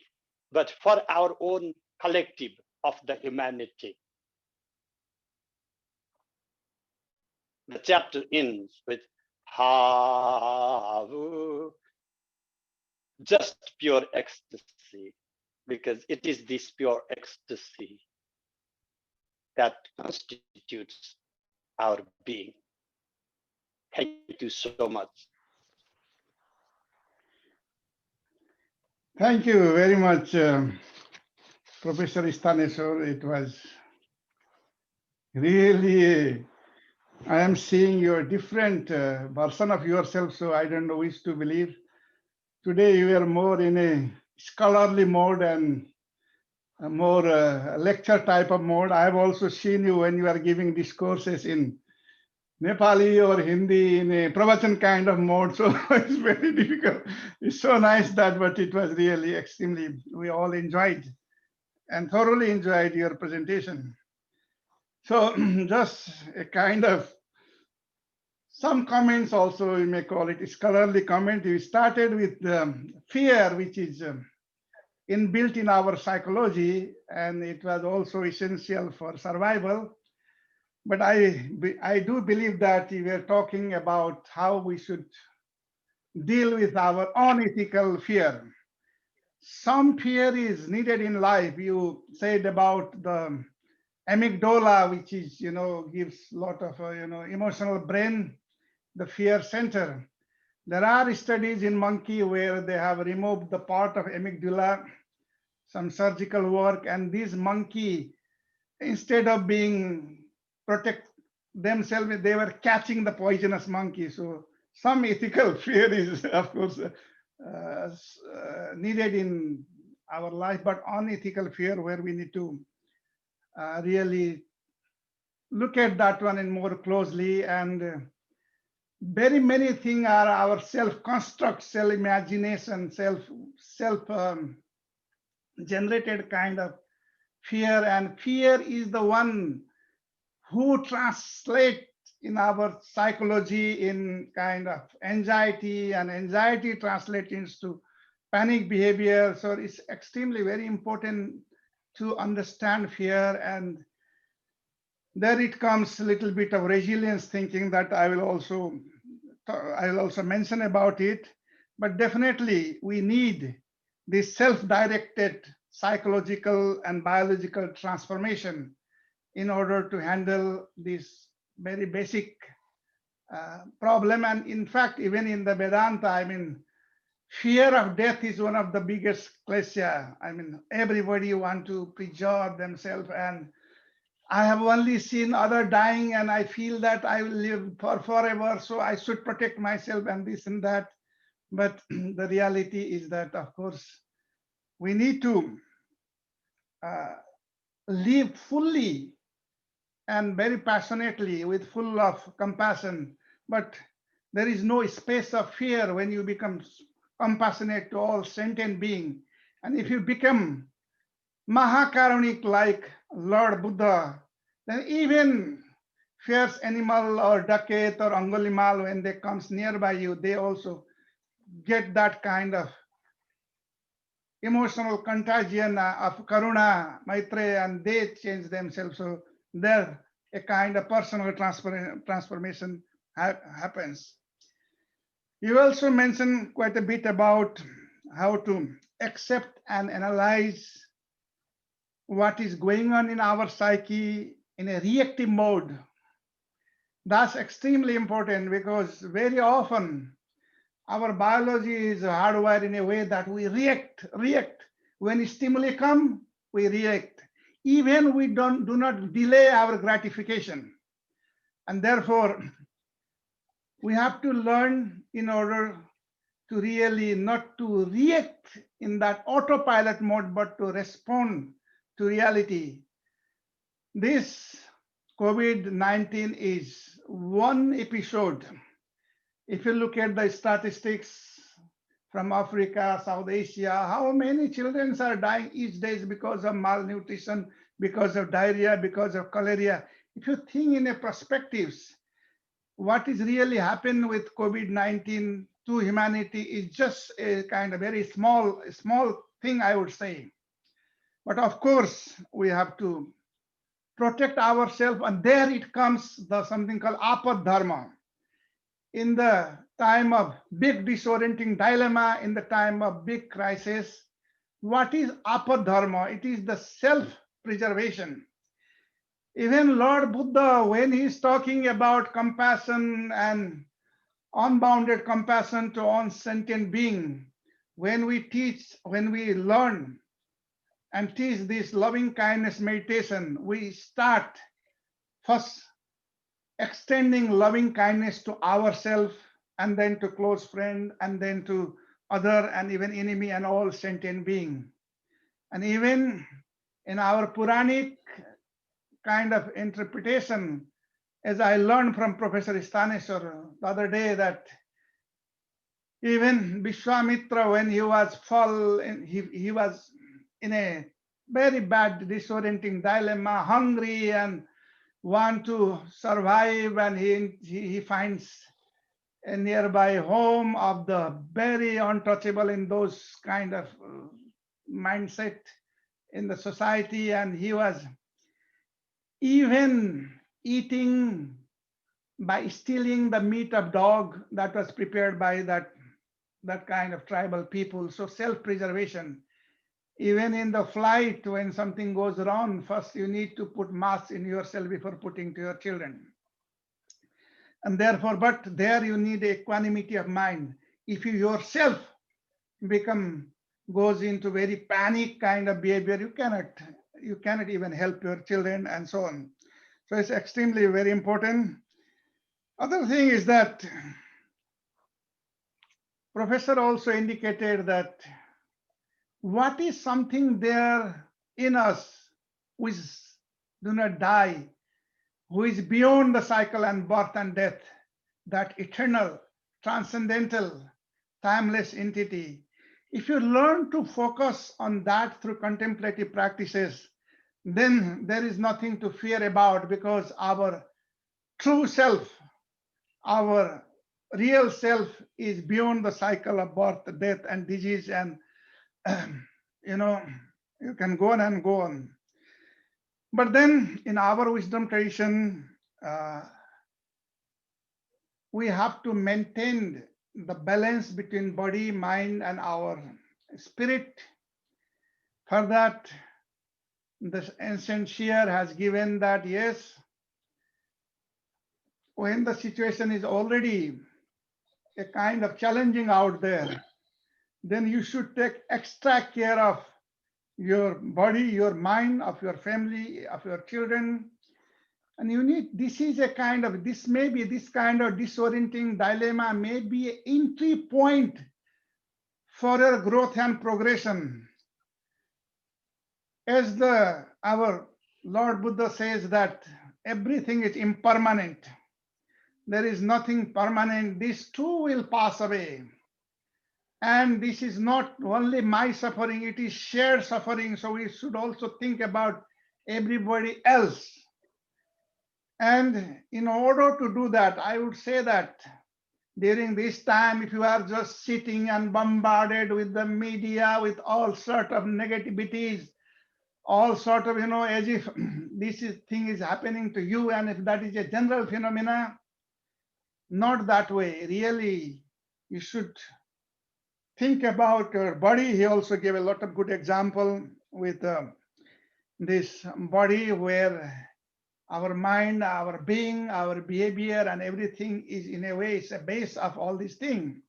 S3: but for our own collective of the humanity. The chapter ends with Havu, just pure ecstasy, because it is this pure ecstasy that constitutes our being. Thank you so much.
S2: Thank you very much, Professor Sthaneshwar. It was really, I am seeing your different version of yourself, so I don't know which to believe. Today you are more in a scholarly mode and a more lecture type of mode. I have also seen you when you are giving discourses in Nepali or Hindi in a pravachan kind of mode, so it's very difficult. It's so nice that, but it was really extremely, we all enjoyed and thoroughly enjoyed your presentation. So just a kind of some comments also, you may call it scholarly comment. You started with fear, which is inbuilt in our psychology, and it was also essential for survival. But I do believe that we were talking about how we should deal with our unethical fear. Some fear is needed in life. You said about the amygdala, which is, gives a lot of, emotional brain, the fear center. There are studies in monkey where they have removed the part of amygdala, some surgical work, and this monkey, instead of being protect themselves, they were catching the poisonous monkey. So some ethical fear is, of course, needed in our life, but unethical fear where we need to really look at that one and more closely. And very many things are our self-construct, self-imagination, self-generated kind of fear. And fear is the one who translate in our psychology in kind of anxiety, and anxiety translates into panic behavior. So it's extremely very important to understand fear. And there it comes a little bit of resilience thinking that I'll also mention about it. But definitely we need this self-directed psychological and biological transformation in order to handle this very basic problem. And in fact, even in the Vedanta, I mean, fear of death is one of the biggest klesha. I mean, everybody want to preserve themselves, and I have only seen other dying and I feel that I will live for forever, so I should protect myself and this and that. But the reality is that, of course, we need to live fully and very passionately with full of compassion. But there is no space of fear when you become compassionate to all sentient being. And if you become Mahakarunik like Lord Buddha, then even fierce animal or dacoit or Angulimal, when they comes nearby you, they also get that kind of emotional contagion of Karuna, Maitreya, and they change themselves. So there a kind of personal transformation happens. You also mentioned quite a bit about how to accept and analyze what is going on in our psyche in a reactive mode. That's extremely important because very often our biology is hardwired in a way that we react. When stimuli come, we react. Even we do not delay our gratification. And therefore, we have to learn in order to really not to react in that autopilot mode, but to respond to reality. This COVID-19 is one episode. If you look at the statistics from Africa, South Asia, how many children are dying each day because of malnutrition, because of diarrhea, because of cholera. If you think in a perspectives, what is really happened with COVID-19 to humanity is just a kind of very small thing, I would say. But of course, we have to protect ourselves, and there it comes the something called apad dharma. In the time of big disorienting dilemma, in the time of big crisis, what is apad dharma? It is the self-preservation. Even Lord Buddha, when he's talking about compassion and unbounded compassion to all sentient being, when we teach, when we learn and teach this loving kindness meditation, we start first extending loving kindness to ourselves, and then to close friend, and then to other and even enemy and all sentient being. And even in our Puranic kind of interpretation, as I learned from Professor Sthaneshwar the other day, that even Vishwamitra, when he was he was in a very bad disorienting dilemma, hungry and want to survive, and he finds a nearby home of the very untouchable in those kind of mindset in the society, and he was even eating by stealing the meat of dog that was prepared by that kind of tribal people. So self-preservation. Even in the flight, when something goes wrong, first you need to put mask in yourself before putting to your children. And therefore, but there you need equanimity of mind. If you yourself goes into very panic kind of behavior, you cannot even help your children and so on. So it's extremely very important. Other thing is that Professor also indicated that what is something there in us which do not die, who is beyond the cycle and birth and death, that eternal, transcendental, timeless entity. If you learn to focus on that through contemplative practices, then there is nothing to fear about, because our true self, our real self is beyond the cycle of birth, death, and disease, and you can go on and go on. But then in our wisdom tradition, we have to maintain the balance between body, mind, and our spirit. For that, the ancient seer has given that, yes, when the situation is already a kind of challenging out there, then you should take extra care of your body, your mind, of your family, of your children. And you need, this kind of disorienting dilemma may be an entry point for your growth and progression. As our Lord Buddha says that everything is impermanent. There is nothing permanent. This too will pass away. And this is not only my suffering, it is shared suffering. So we should also think about everybody else. And in order to do that, I would say that during this time, if you are just sitting and bombarded with the media, with all sort of negativities, all sort of, as if thing is happening to you, and if that is a general phenomena, not that way. Really, you should think about your body. He also gave a lot of good example with this body where our mind, our being, our behavior, and everything is in a way, it's a base of all these things.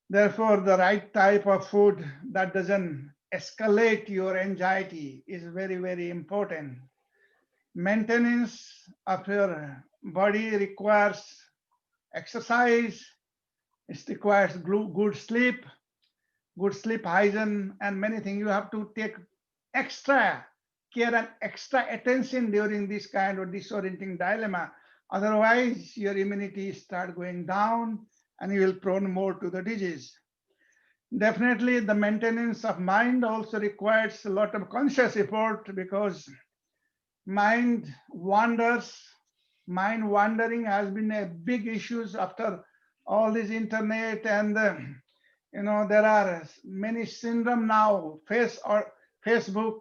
S2: Therefore, the right type of food that doesn't escalate your anxiety is very, very important. Maintenance of your body requires exercise, it requires good sleep hygiene, and many things. You have to take extra care and extra attention during this kind of disorienting dilemma. Otherwise, your immunity start going down and you will prone more to the disease. Definitely, the maintenance of mind also requires a lot of conscious effort because mind wanders. Mind wandering has been a big issue after all this internet and there are many syndrome now, Facebook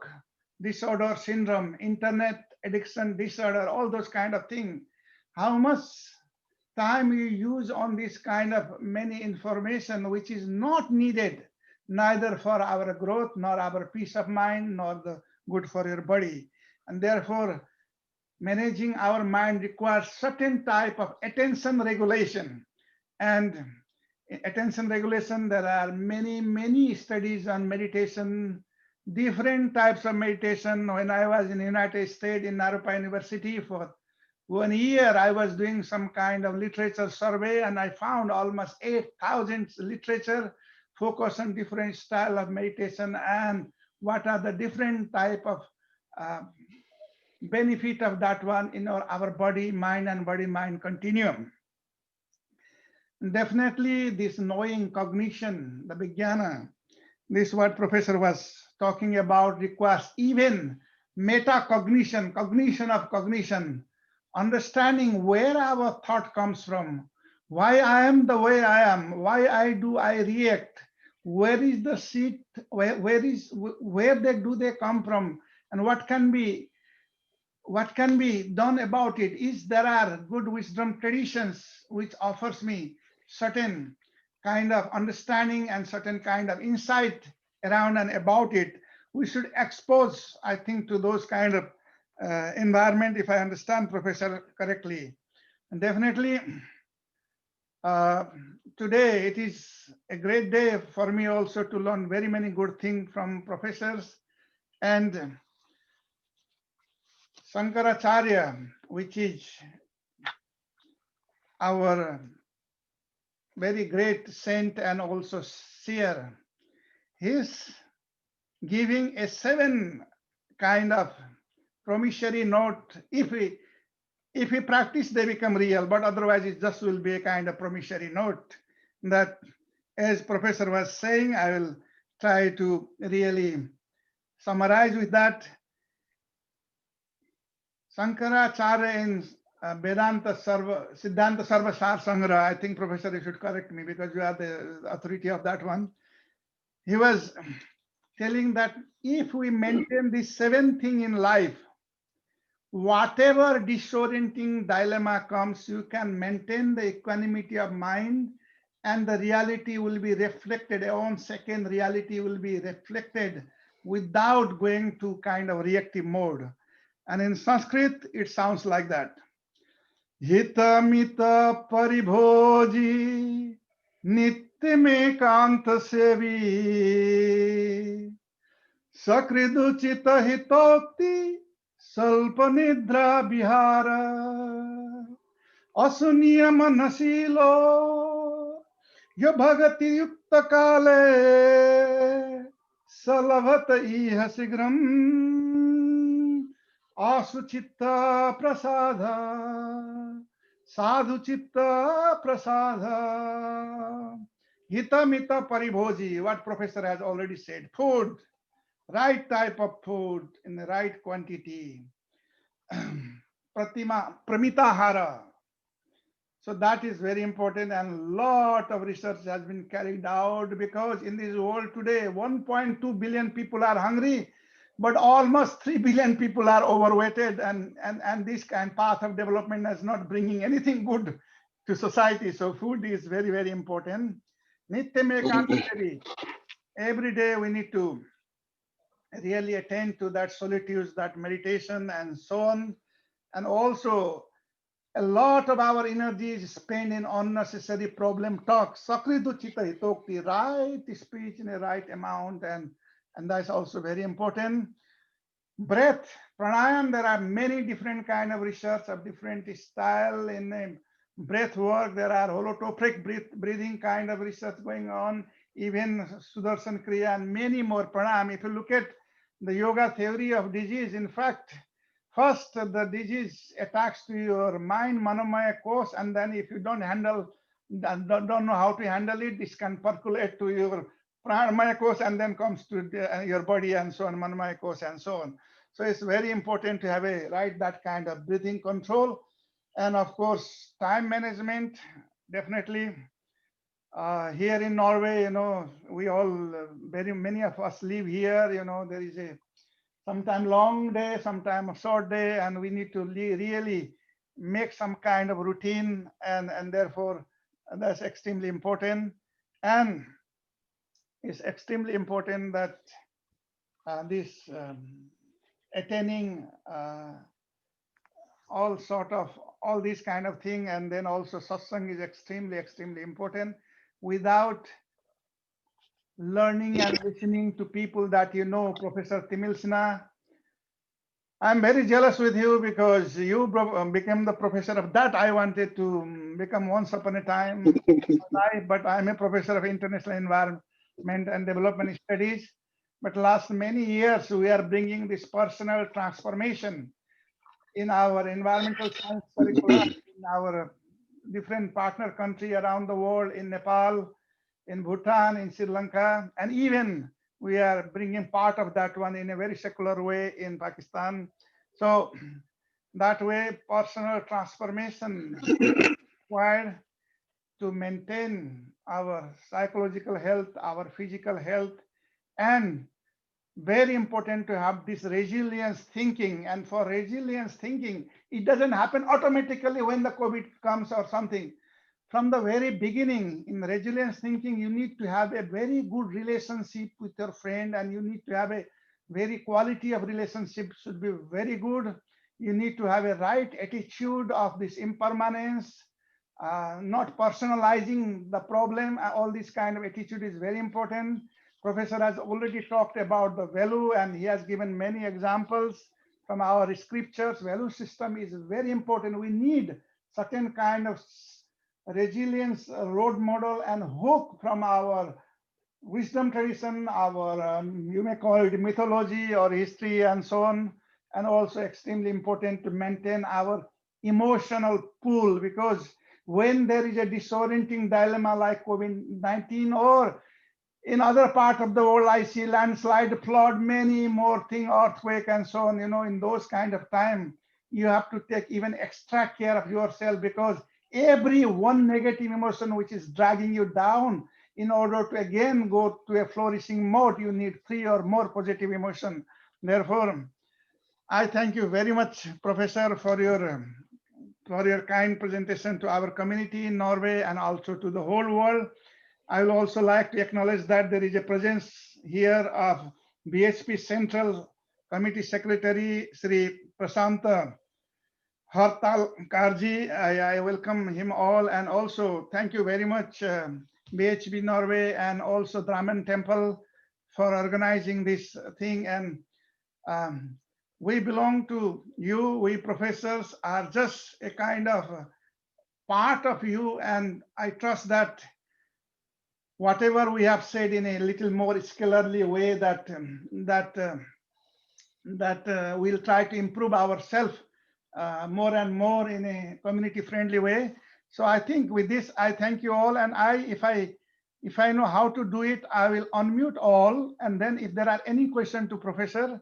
S2: disorder syndrome, internet addiction disorder, all those kind of things. How much time you use on this kind of many information which is not needed neither for our growth nor our peace of mind nor the good for your body. And therefore managing our mind requires certain type of attention regulation. And attention regulation, there are many studies on meditation, different types of meditation. When I was in the United States in Naropa University for 1 year, I was doing some kind of literature survey, and I found almost 8,000 literature focus on different style of meditation and what are the different type of uh, benefit of that one in our body mind and body mind continuum. Definitely this knowing, cognition, the vijnana, this what professor was talking about, requires even metacognition, cognition of cognition, understanding where our thought comes from, why I am the way I am, why I react, where is the seat, where they come from, and what can be done about it. Is there are good wisdom traditions which offers me certain kind of understanding and certain kind of insight around and about it. We should expose, I think, to those kind of environment, if I understand professor correctly. And definitely uh, today it is a great day for me also to learn very many good things from professors. And Shankaracharya, which is our very great saint and also seer, he's giving a 7 kind of promissory note. If we practice, they become real, but otherwise it just will be a kind of promissory note that, as professor was saying, I will try to really summarize with that. Shankaracharya in Vedanta Siddhanta Sarva Sar Sangra, I think professor you should correct me because you are the authority of that one. He was telling that if we maintain these 7 things in life, whatever disorienting dilemma comes, you can maintain the equanimity of mind and the reality will be reflected, your own second reality will be reflected without going to kind of reactive mode. And in Sanskrit, it sounds like that. Hita mita paribhoji nitya me kanta sevi sakriduchita hitokti salpa nidra vihara asuniya manasilo yo bhagati yukta kale salavata iha sigram asuchitta prasada sadhu chitta prasada. Hita Mita Paribhoji, what professor has already said. Food, right type of food in the right quantity. Pramitahara. So that is very important, and lot of research has been carried out, because in this world today 1.2 billion people are hungry, but almost 3 billion people are overweighted, and this kind path of development is not bringing anything good to society. So food is very, very important. Nitya Mekantari. Every day we need to really attend to that solitude, that meditation, and so on. And also, a lot of our energy is spent in unnecessary problem talk. Sakridu chita hitokti, right speech in a right amount, and that's also very important. Breath, pranayam, there are many different kind of research of different style in breath work. There are holotropic breathing kind of research going on, even Sudarshan Kriya and many more pranayam. If you look at the yoga theory of disease, in fact, first the disease attacks to your mind, manomaya course, and then if you don't handle, don't know how to handle it, this can percolate to your pranamaya course and then comes to your body and so on, manomaya course and so on. So it's very important to have a right that kind of breathing control, and of course time management. Definitely, here in Norway, we all very many of us live here. There is a sometime long day, sometime a short day, and we need to really make some kind of routine, and therefore that's extremely important. And it's extremely important that this attaining all sort of all these kind of thing, and then also satsang is extremely important. Without learning and listening to people that Professor Timilsina, I'm very jealous with you, because you became the professor of that I wanted to become once upon a time. But I'm a professor of international environment and development studies. But last many years, we are bringing this personal transformation in our environmental science curricula, in our different partner country around the world, in Nepal, in Bhutan, in Sri Lanka, and even we are bringing part of that one in a very secular way in Pakistan. So that way, personal transformation required to maintain our psychological health, our physical health, and very important to have this resilience thinking. And for resilience thinking, it doesn't happen automatically when the COVID comes or something. From the very beginning, in resilience thinking, you need to have a very good relationship with your friend, and you need to have a very quality of relationship should be very good. You need to have a right attitude of this impermanence, not personalizing the problem. All this kind of attitude is very important. Professor has already talked about the value, and he has given many examples from our scriptures. Value system is very important. We need certain kind of resilience road model and hook from our wisdom tradition, our you may call it mythology or history and so on. And also extremely important to maintain our emotional pool, because when there is a disorienting dilemma like COVID-19, or in other part of the world, I see landslide, flood, many more thing, earthquake and so on. In those kind of time, you have to take even extra care of yourself, because every one negative emotion which is dragging you down, in order to again go to a flourishing mode, you need 3 or more positive emotion. Therefore, I thank you very much, Professor, for your kind presentation to our community in Norway and also to the whole world. I will also like to acknowledge that there is a presence here of BHP Central Committee Secretary Sri Prasanta Hartal Karji. I welcome him all, and also thank you very much BHP Norway and also Brahman Temple for organizing this thing. And we belong to you. We professors are just a kind of part of you, and I trust that whatever we have said in a little more scholarly way, that we'll try to improve ourselves more and more in a community friendly way. So I think with this, I thank you all. And if I If I know how to do it, I will unmute all. And then if there are any question to Professor,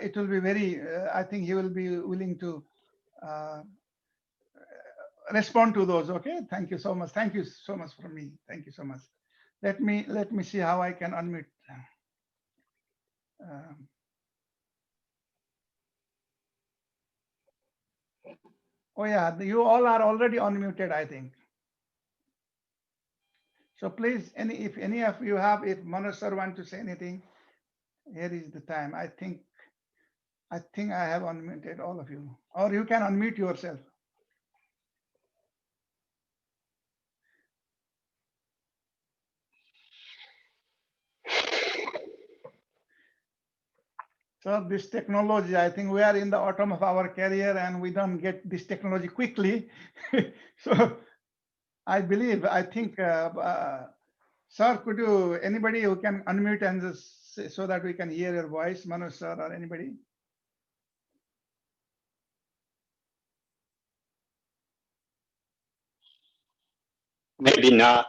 S2: it will be very, I think he will be willing to respond to those. Okay, thank you so much. Thank you so much from me. Thank you so much. Let me see how I can unmute. Oh yeah, you all are already unmuted, I think. So please, if any of you have, if Manoj sir want to say anything, here is the time. I think I have unmuted all of you, or you can unmute yourself. So this technology, I think we are in the autumn of our career and we don't get this technology quickly. So I think, sir, could you, anybody who can unmute and just so that we can hear your voice, Manoj sir or anybody?
S3: Maybe not.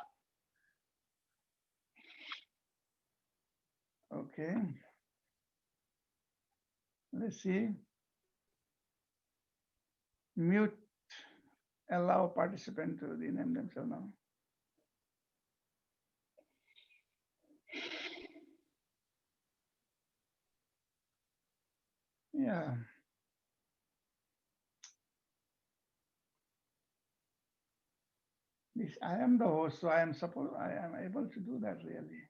S2: Okay. Let's see. Mute, allow participant to rename themselves now. Yeah. This, I am the host, so I am able to do that really.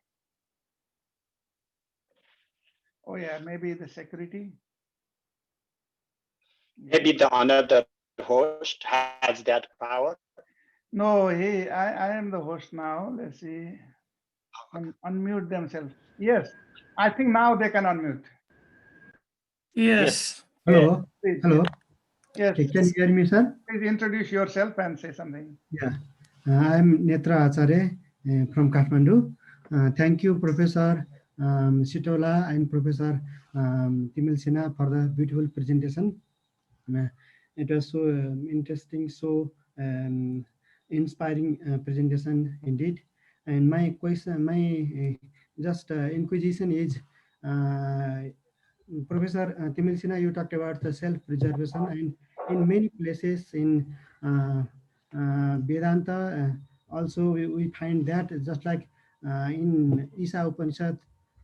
S2: Oh yeah, maybe the security.
S3: Maybe the another host has that power.
S2: No, hey, I am the host now. Let's see. Unmute themselves. Yes, I think now they can unmute.
S4: Yes.
S5: Hello.
S2: Please,
S5: Hello.
S2: yes.
S5: Can you hear me, sir?
S2: Please introduce yourself and say something.
S5: Yeah. I'm Netra Acharya from Kathmandu. Thank you, Professor Sitaula and Professor Timalsina for the beautiful presentation. It was so interesting, so inspiring presentation indeed. And my question, my just inquisition is, Professor Timalsina, you talked about the self-preservation, and in many places in Vedanta, also we find that just like in Isa Upanishad,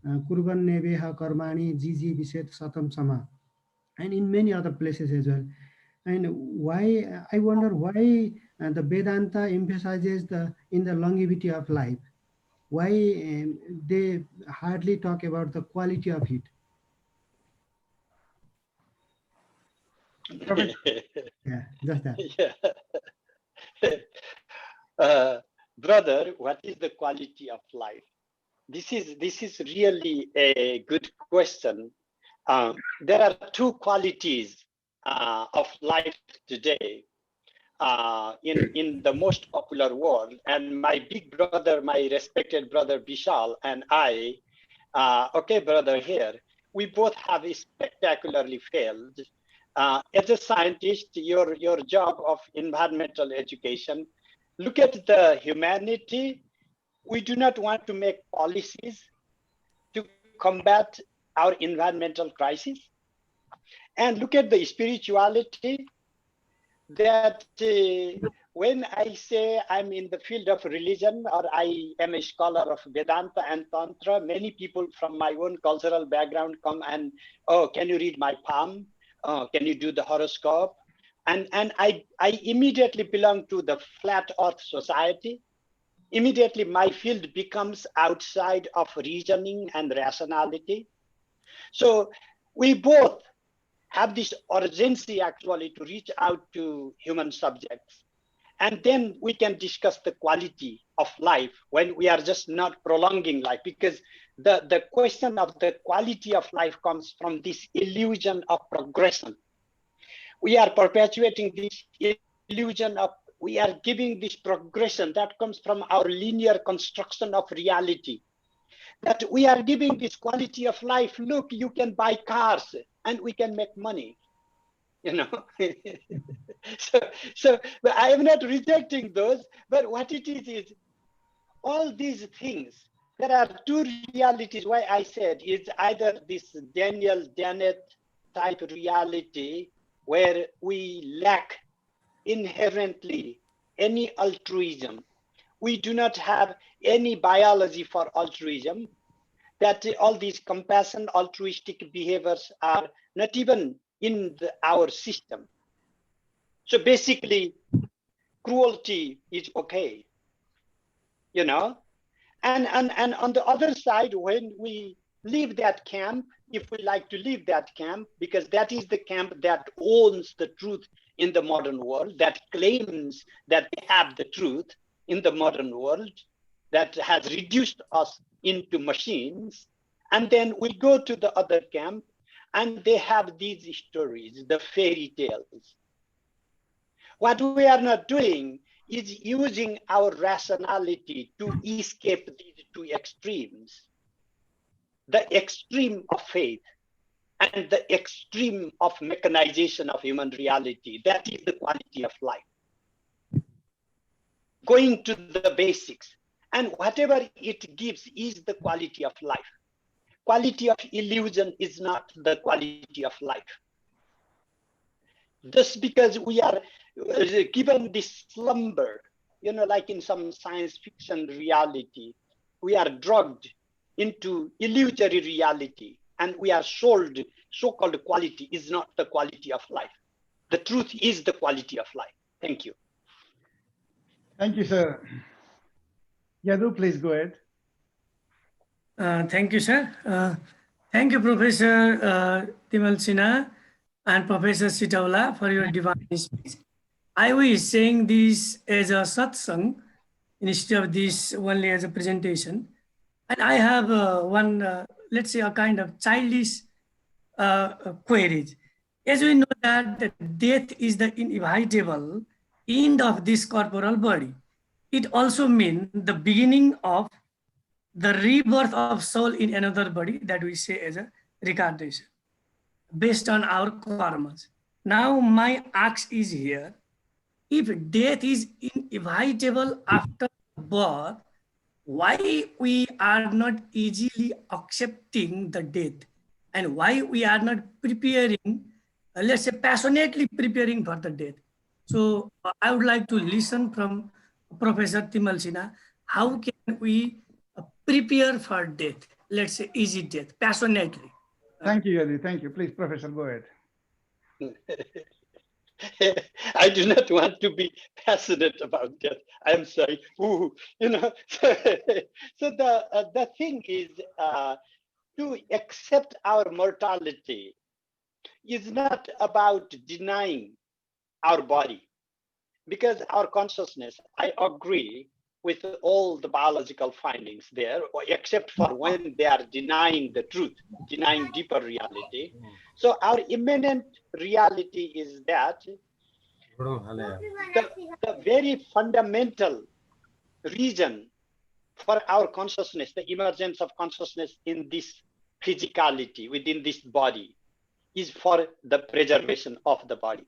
S5: Kurban Neveha Karmani Jiji Viset Satam Sama, and in many other places as well. And why, I wonder why the Vedanta emphasizes in the longevity of life. Why they hardly talk about the quality of it. Yeah, just that.
S3: Yeah. Brother, what is the quality of life? This is really a good question. There are two qualities of life today in the most popular world, and my big brother, my respected brother Bishal, and I, okay, brother here, we both have spectacularly failed. As a scientist, your job of environmental education, look at the humanity. We do not want to make policies to combat our environmental crisis. And look at the spirituality that when I say I'm in the field of religion or I am a scholar of Vedanta and Tantra, many people from my own cultural background come and, oh, can you read my palm? Oh, can you do the horoscope? And I immediately belong to the flat earth society. Immediately my field becomes outside of reasoning and rationality. So we both have this urgency actually to reach out to human subjects. And then we can discuss the quality of life when we are just not prolonging life, because the question of the quality of life comes from this illusion of progression. We are perpetuating this illusion of, we are giving this progression that comes from our linear construction of reality, that we are giving this quality of life. Look, you can buy cars and we can make money, you know. So I am not rejecting those, but what it is all these things, there are two realities. Why I said it's either this Daniel Dennett type reality where we lack inherently any altruism. We do not have any biology for altruism, that all these compassion, altruistic behaviors are not even in our system. So basically, cruelty is okay, you know? And on the other side, when we leave that camp, if we like to leave that camp, because that is the camp that owns the truth in the modern world, that claims that they have the truth in the modern world, that has reduced us into machines, and then we go to the other camp, and they have these stories, the fairy tales. What we are not doing is using our rationality to escape these two extremes, the extreme of faith and the extreme of mechanization of human reality. That is the quality of life. Going to the basics, and whatever it gives is the quality of life. Quality of illusion is not the quality of life. Just because we are given this slumber, you know, like in some science fiction reality, we are drugged into illusory reality, and we are sold so-called quality is not the quality of life. The truth is the quality of life. Thank you.
S2: Thank you, sir. Yadu, please go ahead.
S4: Thank you, sir. Thank you, Professor Timalsina and Professor Sitaula, for your divine speech. I was saying this as a satsang instead of this only as a presentation. And I have one, let's say, a kind of childish queries. As we know that death is the inevitable end of this corporal body, it also means the beginning of the rebirth of soul in another body, that we say as a reincarnation, based on our karmas. Now my ask is here, if death is inevitable after birth, why we are not easily accepting the death, and why we are not preparing, let's say passionately preparing for the death? So I would like to listen from Professor Timalsina, how can we prepare for death, let's say easy death, passionately?
S2: Thank you, Yadu. Thank you. Please, Professor, go ahead.
S3: I do not want to be passionate about that. I'm sorry. Ooh, you know, so the thing is to accept our mortality is not about denying our body, because our consciousness, I agree with all the biological findings there, except for when they are denying the truth, denying deeper reality. So our immanent reality is that the very fundamental reason for our consciousness, the emergence of consciousness in this physicality, within this body, is for the preservation of the body.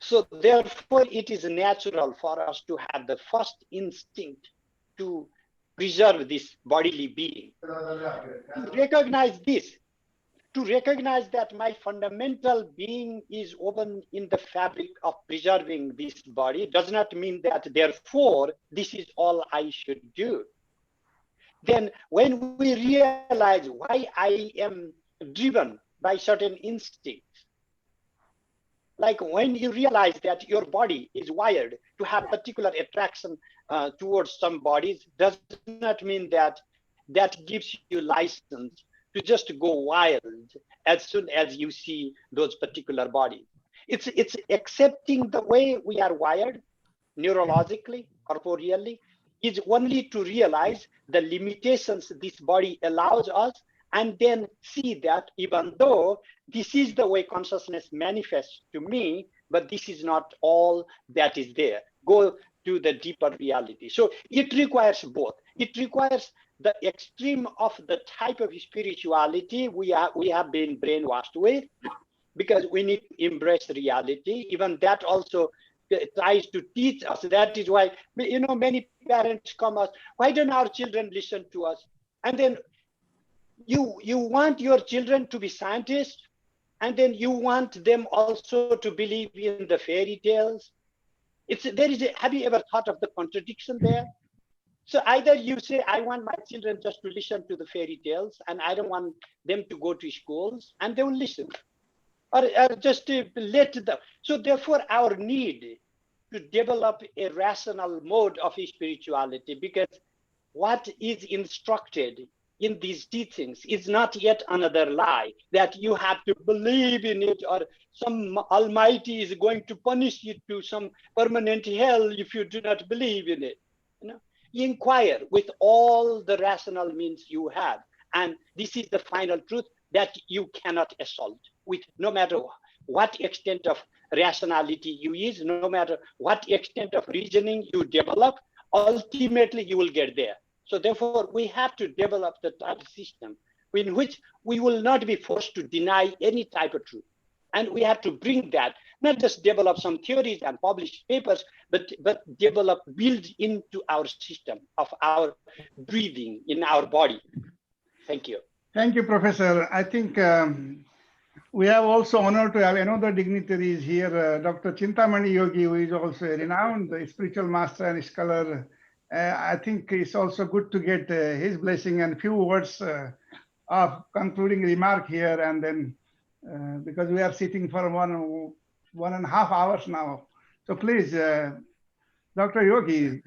S3: So therefore, it is natural for us to have the first instinct to preserve this bodily being. To recognize this, to recognize that my fundamental being is woven in the fabric of preserving this body does not mean that therefore this is all I should do. Then when we realize why I am driven by certain instincts, like when you realize that your body is wired to have particular attraction towards some bodies, does not mean that that gives you license to just go wild as soon as you see those particular bodies. It's accepting the way we are wired neurologically, corporeally, is only to realize the limitations this body allows us, and then see that even though this is the way consciousness manifests to me, but this is not all that is there. Go to the deeper reality. So it requires both. It requires the extreme of the type of spirituality we have been brainwashed with, because we need to embrace reality. Even that also tries to teach us. That is why, many parents come us, why don't our children listen to us? And then you want your children to be scientists, and then you want them also to believe in the fairy tales. Have you ever thought of the contradiction there? So either you say, I want my children just to listen to the fairy tales, and I don't want them to go to schools, and they will listen. Or just to let them. So therefore, our need to develop a rational mode of spirituality, because what is instructed in these teachings is not yet another lie, that you have to believe in it, or some almighty is going to punish you to some permanent hell if you do not believe in it. Inquire with all the rational means you have, and this is the final truth that you cannot assault with, no matter what extent of rationality you use, no matter what extent of reasoning you develop. Ultimately you will get there. So therefore we have to develop the type of system in which we will not be forced to deny any type of truth. And we have to bring that, not just develop some theories and publish papers, but build into our system of our breathing in our body. Thank you.
S2: Thank you, Professor. I think we have also honored to have another dignitaries here, Dr. Chintamani Yogi, who is also a renowned spiritual master and scholar. I think it's also good to get his blessing and few words of concluding remark here, and then because we are sitting for 1.5 hours now. So please, Dr. Yogi,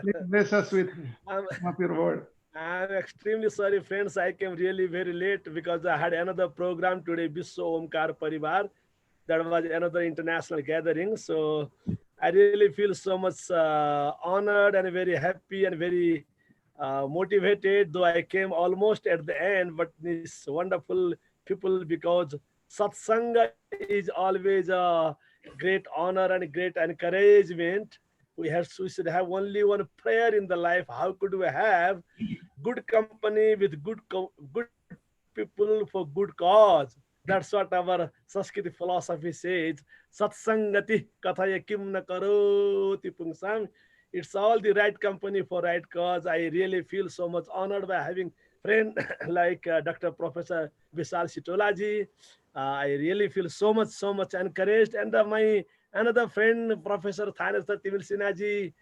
S2: please bless us with some of your word.
S6: I'm extremely sorry, friends. I came really very late because I had another program today, Biswa Omkar Parivar. That was another international gathering. So I really feel so much honored and very happy and very motivated, though I came almost at the end, but this wonderful people, because satsanga is always a great honor and great encouragement. We should have only one prayer in the life. How could we have good company with good people for good cause? That's what our Sanskrit philosophy says. Satsangati kathaya kim na karoti pungsam. It's all the right company for right cause. I really feel so much honored by having friend like Dr. Professor Bishal Sitaula ji. I really feel so much encouraged. And my another friend, Professor Sthaneshwar Timalsina ji.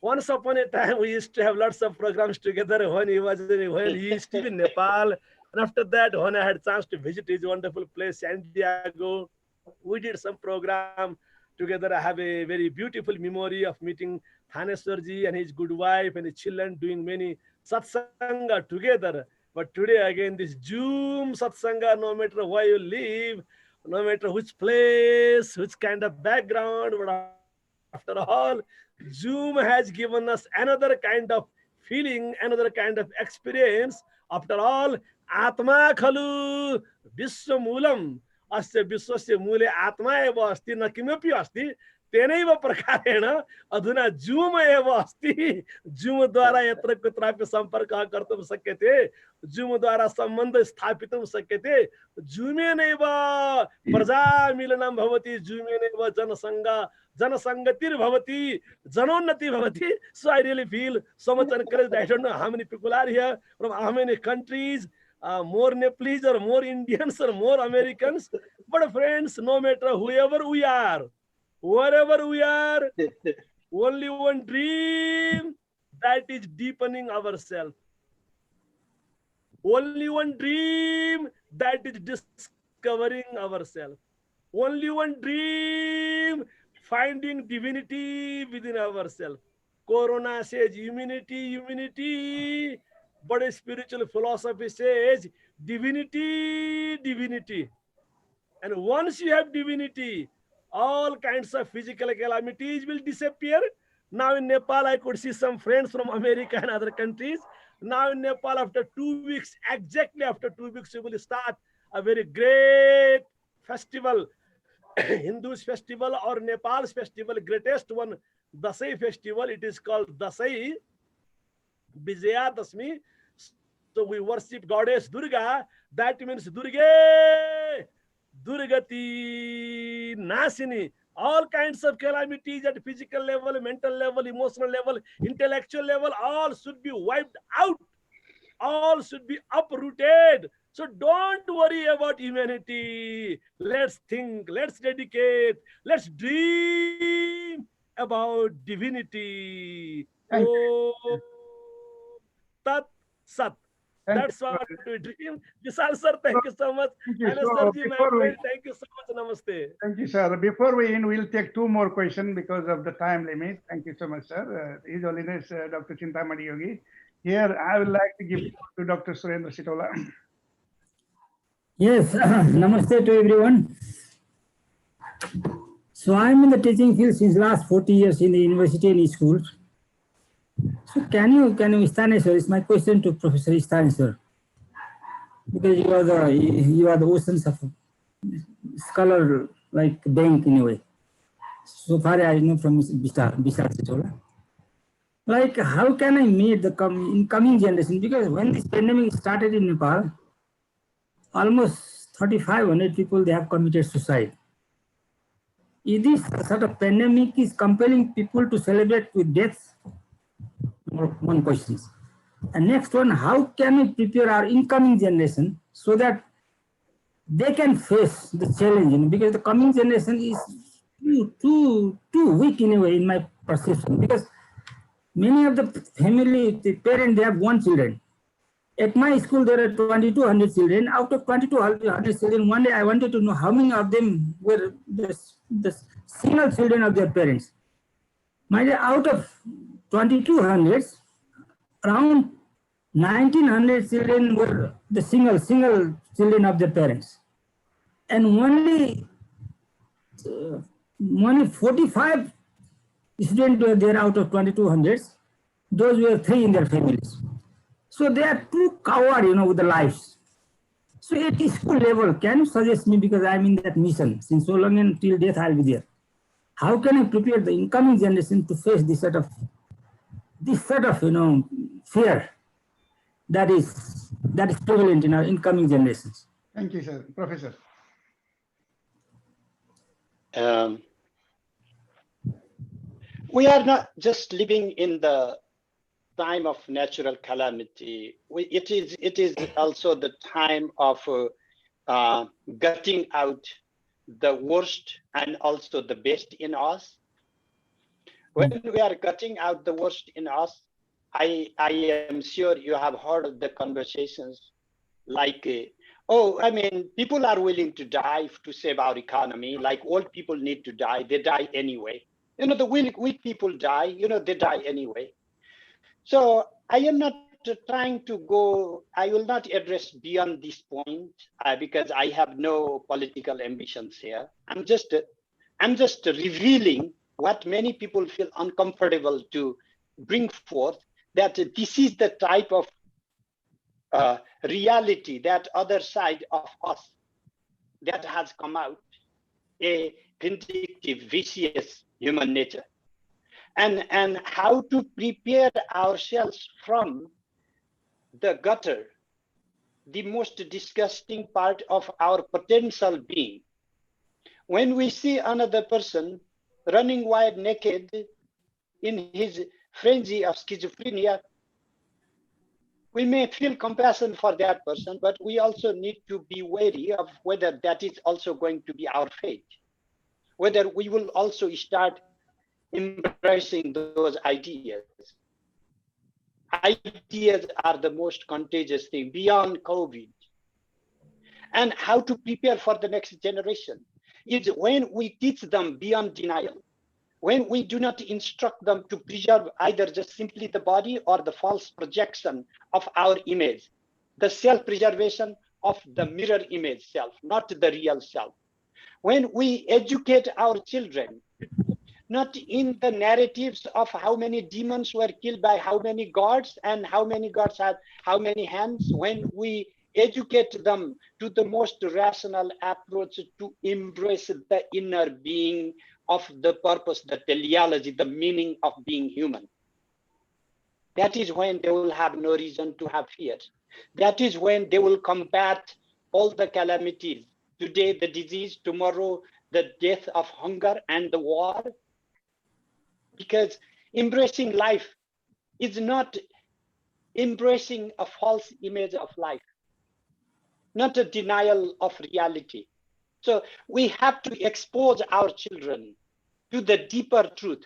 S6: Once upon a time, we used to have lots of programs together when he used to be in Nepal. And after that, when I had a chance to visit his wonderful place, San Diego, we did some program together. I have a very beautiful memory of meeting Sthaneshwar ji and his good wife and his children, doing many satsanga together. But today again, this Zoom satsanga, no matter where you live, no matter which place, which kind of background, but after all, Zoom has given us another kind of feeling, another kind of experience. After all, Atma Khalu Vishwamulam. Asya Vishwasya Mule Atma eva asti na kimapi asti. Tenaiva prakareణ adhuna Zoom eva asti. Zoom द्वारा यत्र कुत्रापि संपर्कः कर्तुं शक्यते. Zoom द्वारा सम्बन्ध स्थापितुं शक्यते. Zoomenैव प्रजामिलनं भवति. Zoomenैव जनसंगतिर्भवति, जनोन्नति भवति. So I really feel so much encouraged. I don't know how many people are here from how many countries, more Nepalese or more Indians or more Americans. But friends, no matter whoever we are, wherever we are, only one dream, that is deepening ourselves. Only one dream, that is discovering ourselves. Only one dream, finding divinity within ourselves. Corona says immunity, but a spiritual philosophy says divinity. And once you have divinity, all kinds of physical calamities will disappear. Now in Nepal, I could see some friends from America and other countries. Now in Nepal, after 2 weeks, exactly after 2 weeks, we will start a very great festival, Hindus festival or Nepal's festival, greatest one, Dasai festival. It is called Dasai Vijaya Dasmi. So we worship goddess Durga. That means Durga, Durgati Nasini. all kinds of calamities at physical level, mental level, emotional level, intellectual level, all should be wiped out. All should be uprooted. So don't worry about humanity. Let's think, let's dedicate, let's dream about divinity.
S2: Thank
S6: Oh, Tat Sat.
S2: thank
S6: That's
S2: you.
S6: what we dream. Vishal sir, thank you so much.
S2: Thank you.
S6: And
S2: So
S6: Sarji, my
S2: before we
S6: friend, thank you so much. Namaste.
S2: thank you, sir. Before we end, we'll take two more questions because of the time limit. Thank you so much, sir. His Holiness Dr. Chintamani Yogi. Here, I would like to give to Dr. Surendra Sitaula.
S7: Yes, namaste to everyone. So I'm in the teaching field since last 40 years in the university and schools. So can you Sthaneshwar, it's my question to Professor Sthaneshwar, because you are the oceans of scholar like bank in a way. So far I know from Bishal Sitaula. Like how can I meet the incoming generation? Because when this pandemic started in Nepal, almost 3,500 people they have committed suicide. Is this sort of pandemic is compelling people to celebrate with deaths? One question. And next one, how can we prepare our incoming generation so that they can face the challenge? Because the coming generation is too weak in a way, in my perception. Because many of the family, the parents, they have one children. At my school, there are 2,200 children. Out of 2,200 children, one day I wanted to know how many of them were the single children of their parents. My dear, out of 2,200, around 1,900 children were the single children of their parents. And only 45 students were there out of 2,200. Those were 3 in their families. So they are too coward, with the lives. So at school level, can you suggest me, because I'm in that mission since so long and till death I'll be there. How can I prepare the incoming generation to face this sort of fear that is prevalent in our incoming generations?
S2: Thank you, sir. Professor.
S3: We are not just living in the time of natural calamity. It is also the time of gutting out the worst and also the best in us. When we are gutting out the worst in us, I am sure you have heard of the conversations like, people are willing to die to save our economy, like old people need to die, they die anyway. The weak people die, they die anyway. So I am not trying to go, I will not address beyond this point because I have no political ambitions here. I'm just revealing what many people feel uncomfortable to bring forth, that this is the type of reality, that other side of us that has come out, a vindictive, vicious human nature. And how to prepare ourselves from the gutter, the most disgusting part of our potential being. When we see another person running wide naked in his frenzy of schizophrenia, we may feel compassion for that person, but we also need to be wary of whether that is also going to be our fate, whether we will also start embracing those ideas. Ideas are the most contagious thing beyond COVID. And how to prepare for the next generation is when we teach them beyond denial, when we do not instruct them to preserve either just simply the body or the false projection of our image, the self-preservation of the mirror image self, not the real self. When we educate our children, not in the narratives of how many demons were killed by how many gods and how many gods had how many hands, when we educate them to the most rational approach to embrace the inner being of the purpose, the teleology, the meaning of being human. That is when they will have no reason to have fear. That is when they will combat all the calamities. Today, the disease, tomorrow, the death of hunger and the war. Because embracing life is not embracing a false image of life, not a denial of reality. So we have to expose our children to the deeper truth.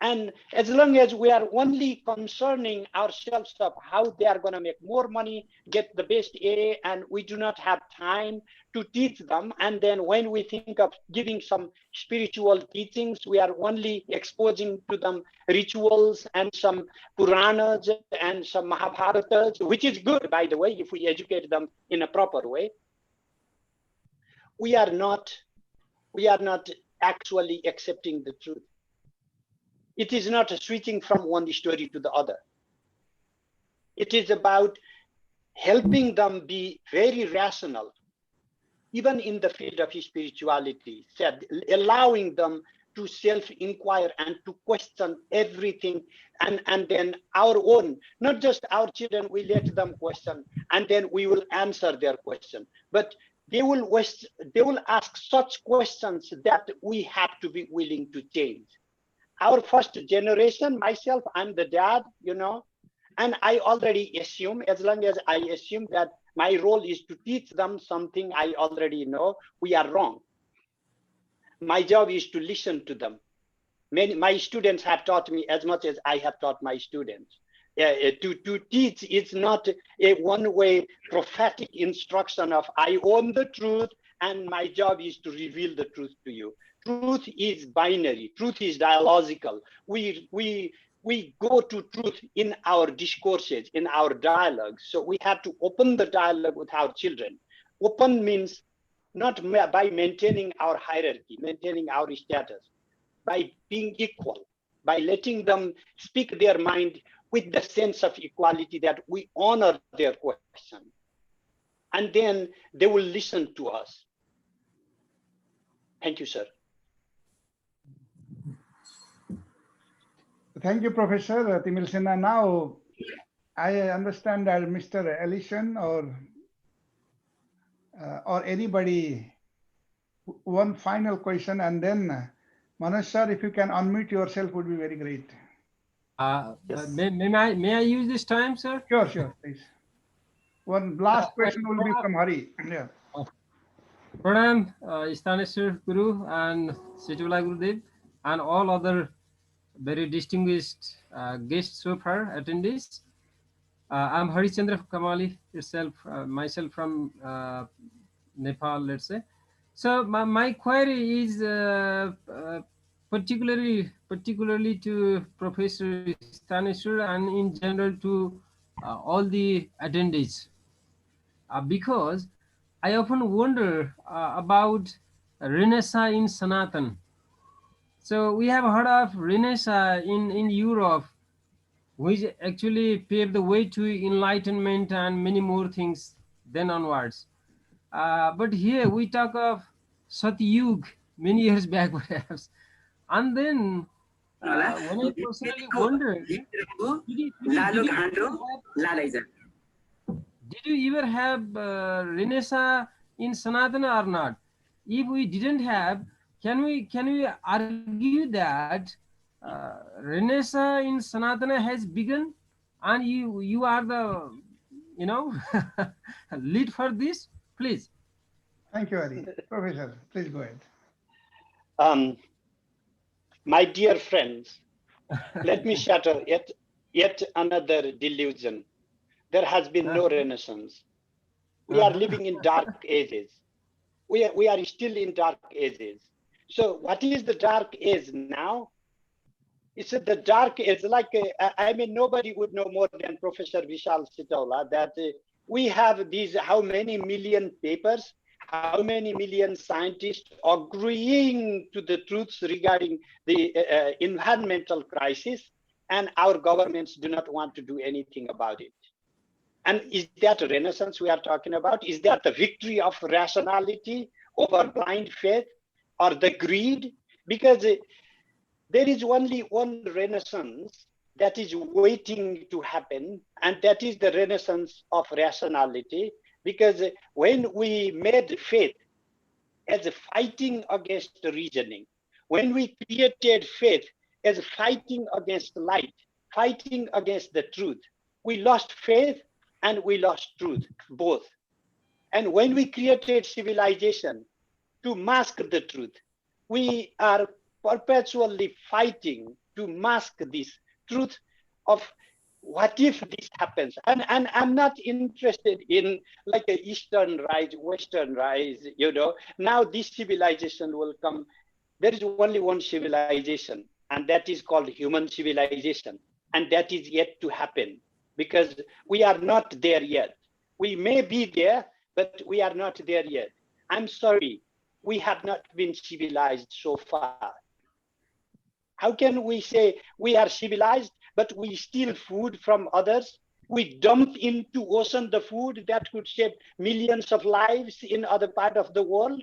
S3: And as long as we are only concerning ourselves of how they are going to make more money, get the best A, and we do not have time to teach them. And then when we think of giving some spiritual teachings, we are only exposing to them rituals and some Puranas and some Mahabharatas, which is good, by the way, if we educate them in a proper way. We are not actually accepting the truth. It is not switching from one story to the other. It is about helping them be very rational, even in the field of spirituality, allowing them to self-inquire and to question everything, and then our own, not just our children, we let them question, and then we will answer their question. But they will ask such questions that we have to be willing to change. Our first generation, myself, I'm the dad, and I already assume, as long as I assume that my role is to teach them something I already know, we are wrong. My job is to listen to them. My students have taught me as much as I have taught my students. To teach is not a one-way prophetic instruction of I own the truth and my job is to reveal the truth to you. Truth is binary. Truth is dialogical. We go to truth in our discourses, in our dialogues. So we have to open the dialogue with our children. Open means not by maintaining our hierarchy, maintaining our status, by being equal, by letting them speak their mind with the sense of equality that we honor their question. And then they will listen to us. Thank you, sir.
S2: Thank you, Professor Timalsina. Now, I understand that Mr. Ellison or anybody, one final question, and then Manoj sir, if you can unmute yourself, would be very great.
S1: Yes.
S8: May I use this time, sir?
S2: Sure, please. One last question will be from Hari. Yeah.
S8: Pranam, Sthaneshwar Guru and Sitaula Gurudev and all other very distinguished guests so far, attendees. I'm Harichandra Kamali itself, myself from Nepal, let's say. So my query is particularly to Professor Sthaneshwar and in general to all the attendees, because I often wonder about Renaissance in Sanatan. So we have heard of Renaissance in Europe, which actually paved the way to enlightenment and many more things then onwards. But here we talk of Satyug many years back perhaps. And then when I personally wondered, did you ever have Renaissance in Sanatana or not? If we didn't have, can we argue that Renaissance in Sanatana has begun, and you are the lead for this, please?
S2: Thank you, Hari. Professor, please go ahead.
S3: My dear friends, let me shatter yet another delusion. There has been no Renaissance. We are living in dark ages. We are still in dark ages. So what is the dark age now? It's the dark age, nobody would know more than Professor Bishal Sitaula that we have these, how many million papers, how many million scientists agreeing to the truths regarding the environmental crisis, and our governments do not want to do anything about it. And is that a Renaissance we are talking about? Is that the victory of rationality over blind faith or the greed? Because there is only one Renaissance that is waiting to happen, and that is the Renaissance of rationality. Because when we made faith as fighting against reasoning, when we created faith as fighting against light, fighting against the truth, we lost faith and we lost truth, both. And when we created civilization to mask the truth, we are perpetually fighting to mask this truth of what if this happens. And I'm not interested in like a Eastern rise, Western rise, Now this civilization will come. There is only one civilization, and that is called human civilization. And that is yet to happen, because we are not there yet. We may be there, but we are not there yet. I'm sorry, we have not been civilized so far. How can we say we are civilized, but we steal food from others? We dump into ocean the food that could save millions of lives in other part of the world.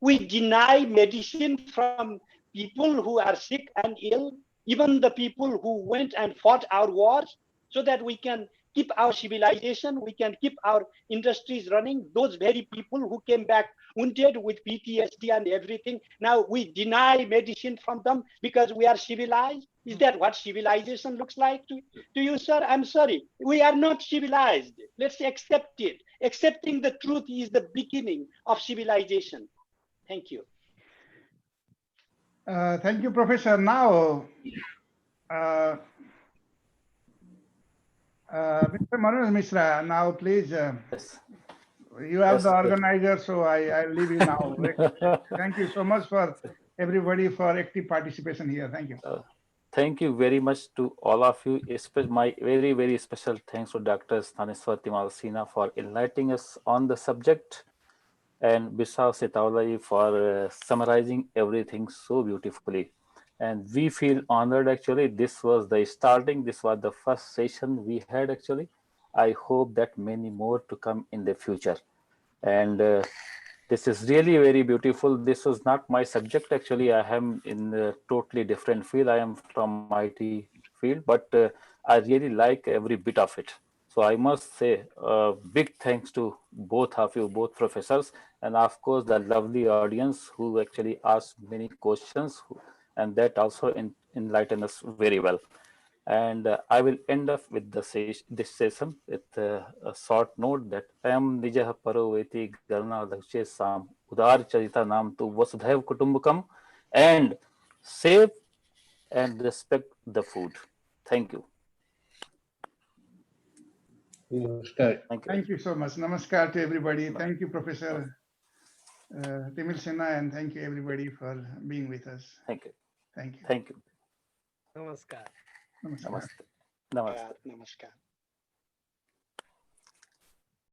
S3: We deny medicine from people who are sick and ill, even the people who went and fought our wars, so that we can keep our civilization, we can keep our industries running. Those very people who came back wounded with PTSD and everything, now we deny medicine from them because we are civilized. Is that what civilization looks like to you, sir? I'm sorry, we are not civilized. Let's accept it. Accepting the truth is the beginning of civilization. Thank you.
S2: Thank you, Professor. Now, Mr. Manoj Mishra, now please,
S1: Yes.
S2: you are
S1: Yes,
S2: the
S1: yes.
S2: organizer, so I leave you now. Thank you so much for everybody for active participation here. Thank you.
S1: Thank you very much to all of you. My very, very special thanks to Dr. Sthaneshwar Timalsina for enlightening us on the subject, and Bishal Sitaula for summarizing everything so beautifully. And we feel honored actually. This was the starting, this was the first session we had actually. I hope that many more to come in the future. And this is really very beautiful. This was not my subject actually. I am in a totally different field. I am from IT field, but I really like every bit of it. So I must say big thanks to both of you, both professors, and of course the lovely audience who actually asked many questions, and that also enlightened us very well. And I will end up with this session with a short note that I am Nijah Paroveti Garna Lakshe Sam Udar Charita Nam Tu Vasudhaiv Kutumbakam, and save and respect the food. Thank you.
S9: Namaskar.
S1: Thank you.
S2: Thank you so much. Namaskar to everybody. Thank you, Professor Timalsina, and thank you everybody for being with us.
S1: Thank you.
S2: Thank you.
S1: Thank you.
S6: Namaskar.
S2: Namaskar.
S1: Namaste. Namaste.
S3: Namaskar.